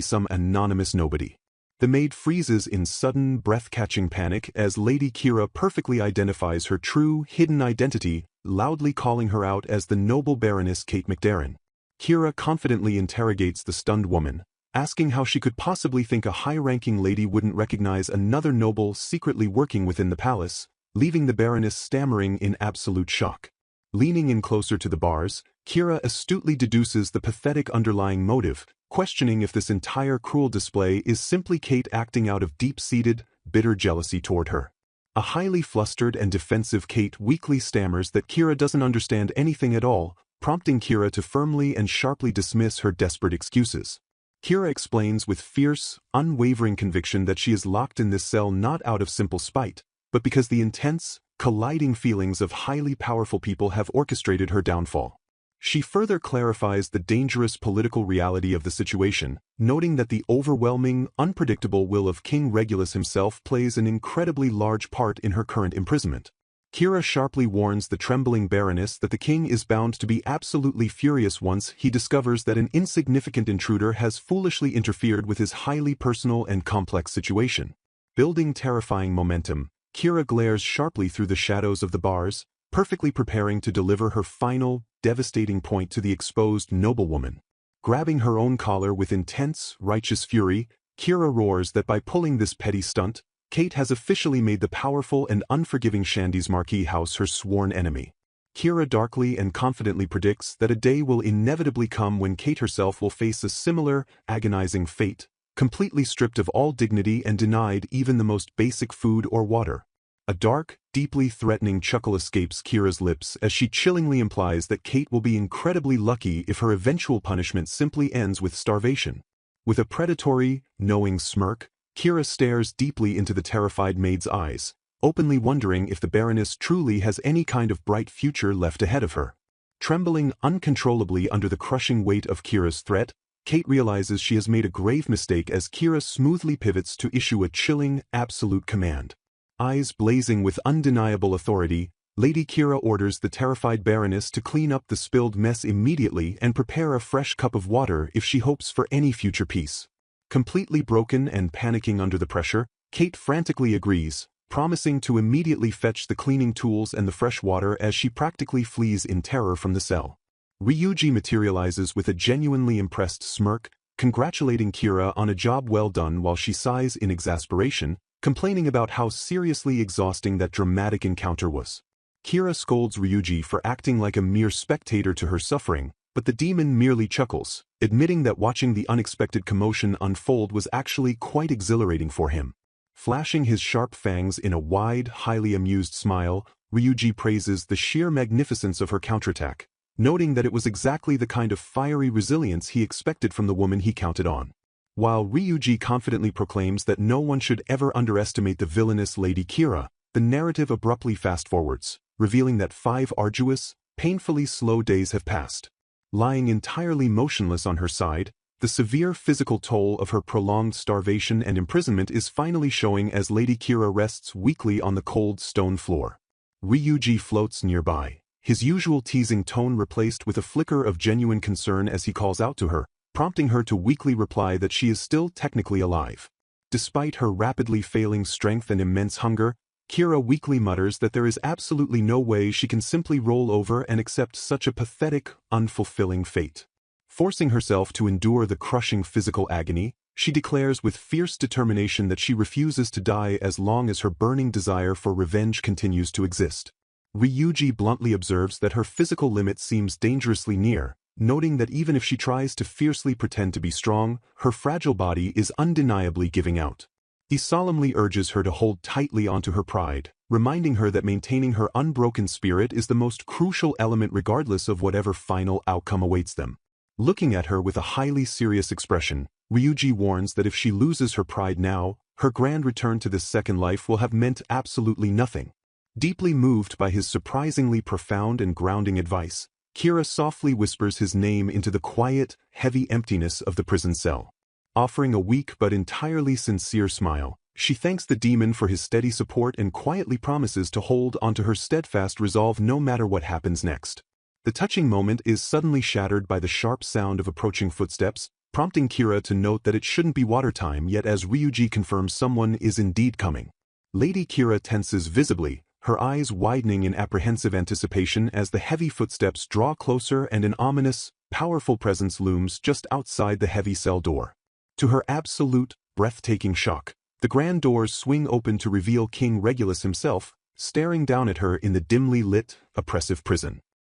some anonymous nobody. The maid freezes in sudden, breath-catching panic as Lady Kira perfectly identifies her true, hidden identity, loudly calling her out as the noble Baroness Kate McDarren. Kira confidently interrogates the stunned woman, asking how she could possibly think a high-ranking lady wouldn't recognize another noble secretly working within the palace, leaving the Baroness stammering in absolute shock. Leaning in closer to the bars, Kira astutely deduces the pathetic underlying motive, questioning if this entire cruel display is simply Kate acting out of deep-seated, bitter jealousy toward her. A highly flustered and defensive Kate weakly stammers that Kira doesn't understand anything at all, prompting Kira to firmly and sharply dismiss her desperate excuses. Kira explains with fierce, unwavering conviction that she is locked in this cell not out of simple spite, but because the intense, colliding feelings of highly powerful people have orchestrated her downfall. She further clarifies the dangerous political reality of the situation, noting that the overwhelming, unpredictable will of King Regulus himself plays an incredibly large part in her current imprisonment. Kira sharply warns the trembling Baroness that the king is bound to be absolutely furious once he discovers that an insignificant intruder has foolishly interfered with his highly personal and complex situation. Building terrifying momentum, Kira glares sharply through the shadows of the bars, perfectly preparing to deliver her final, devastating point to the exposed noblewoman. Grabbing her own collar with intense, righteous fury, Kira roars that by pulling this petty stunt, Kate has officially made the powerful and unforgiving Shandy's Marquis house her sworn enemy. Kira darkly and confidently predicts that a day will inevitably come when Kate herself will face a similar, agonizing fate, completely stripped of all dignity and denied even the most basic food or water. A dark, deeply threatening chuckle escapes Kira's lips as she chillingly implies that Kate will be incredibly lucky if her eventual punishment simply ends with starvation. With a predatory, knowing smirk, Kira stares deeply into the terrified maid's eyes, openly wondering if the Baroness truly has any kind of bright future left ahead of her. Trembling uncontrollably under the crushing weight of Kira's threat, Kate realizes she has made a grave mistake as Kira smoothly pivots to issue a chilling, absolute command. Eyes blazing with undeniable authority, Lady Kira orders the terrified baroness to clean up the spilled mess immediately and prepare a fresh cup of water if she hopes for any future peace. Completely broken and panicking under the pressure, Kate frantically agrees, promising to immediately fetch the cleaning tools and the fresh water as she practically flees in terror from the cell. Ryuji materializes with a genuinely impressed smirk, congratulating Kira on a job well done while she sighs in exasperation, complaining about how seriously exhausting that dramatic encounter was. Kira scolds Ryuji for acting like a mere spectator to her suffering, but the demon merely chuckles, admitting that watching the unexpected commotion unfold was actually quite exhilarating for him. Flashing his sharp fangs in a wide, highly amused smile, Ryuji praises the sheer magnificence of her counterattack, noting that it was exactly the kind of fiery resilience he expected from the woman he counted on. While Ryuji confidently proclaims that no one should ever underestimate the villainous Lady Kira, the narrative abruptly fast-forwards, revealing that 5 arduous, painfully slow days have passed. Lying entirely motionless on her side, the severe physical toll of her prolonged starvation and imprisonment is finally showing as Lady Kira rests weakly on the cold stone floor. Ryuji floats nearby, his usual teasing tone replaced with a flicker of genuine concern as he calls out to her, prompting her to weakly reply that she is still technically alive. Despite her rapidly failing strength and immense hunger, Kira weakly mutters that there is absolutely no way she can simply roll over and accept such a pathetic, unfulfilling fate. Forcing herself to endure the crushing physical agony, she declares with fierce determination that she refuses to die as long as her burning desire for revenge continues to exist. Ryuji bluntly observes that her physical limit seems dangerously near, noting that even if she tries to fiercely pretend to be strong, her fragile body is undeniably giving out. He solemnly urges her to hold tightly onto her pride, reminding her that maintaining her unbroken spirit is the most crucial element regardless of whatever final outcome awaits them. Looking at her with a highly serious expression, Ryuji warns that if she loses her pride now, her grand return to this second life will have meant absolutely nothing. Deeply moved by his surprisingly profound and grounding advice, Kira softly whispers his name into the quiet, heavy emptiness of the prison cell. Offering a weak but entirely sincere smile, she thanks the demon for his steady support and quietly promises to hold onto her steadfast resolve no matter what happens next. The touching moment is suddenly shattered by the sharp sound of approaching footsteps, prompting Kira to note that it shouldn't be water time yet as Ryuji confirms someone is indeed coming. Lady Kira tenses visibly, her eyes widening in apprehensive anticipation as the heavy footsteps draw closer and an ominous, powerful presence looms just outside the heavy cell door. To her absolute, breathtaking shock, the grand doors swing open to reveal King Regulus himself, staring down at her in the dimly lit, oppressive prison.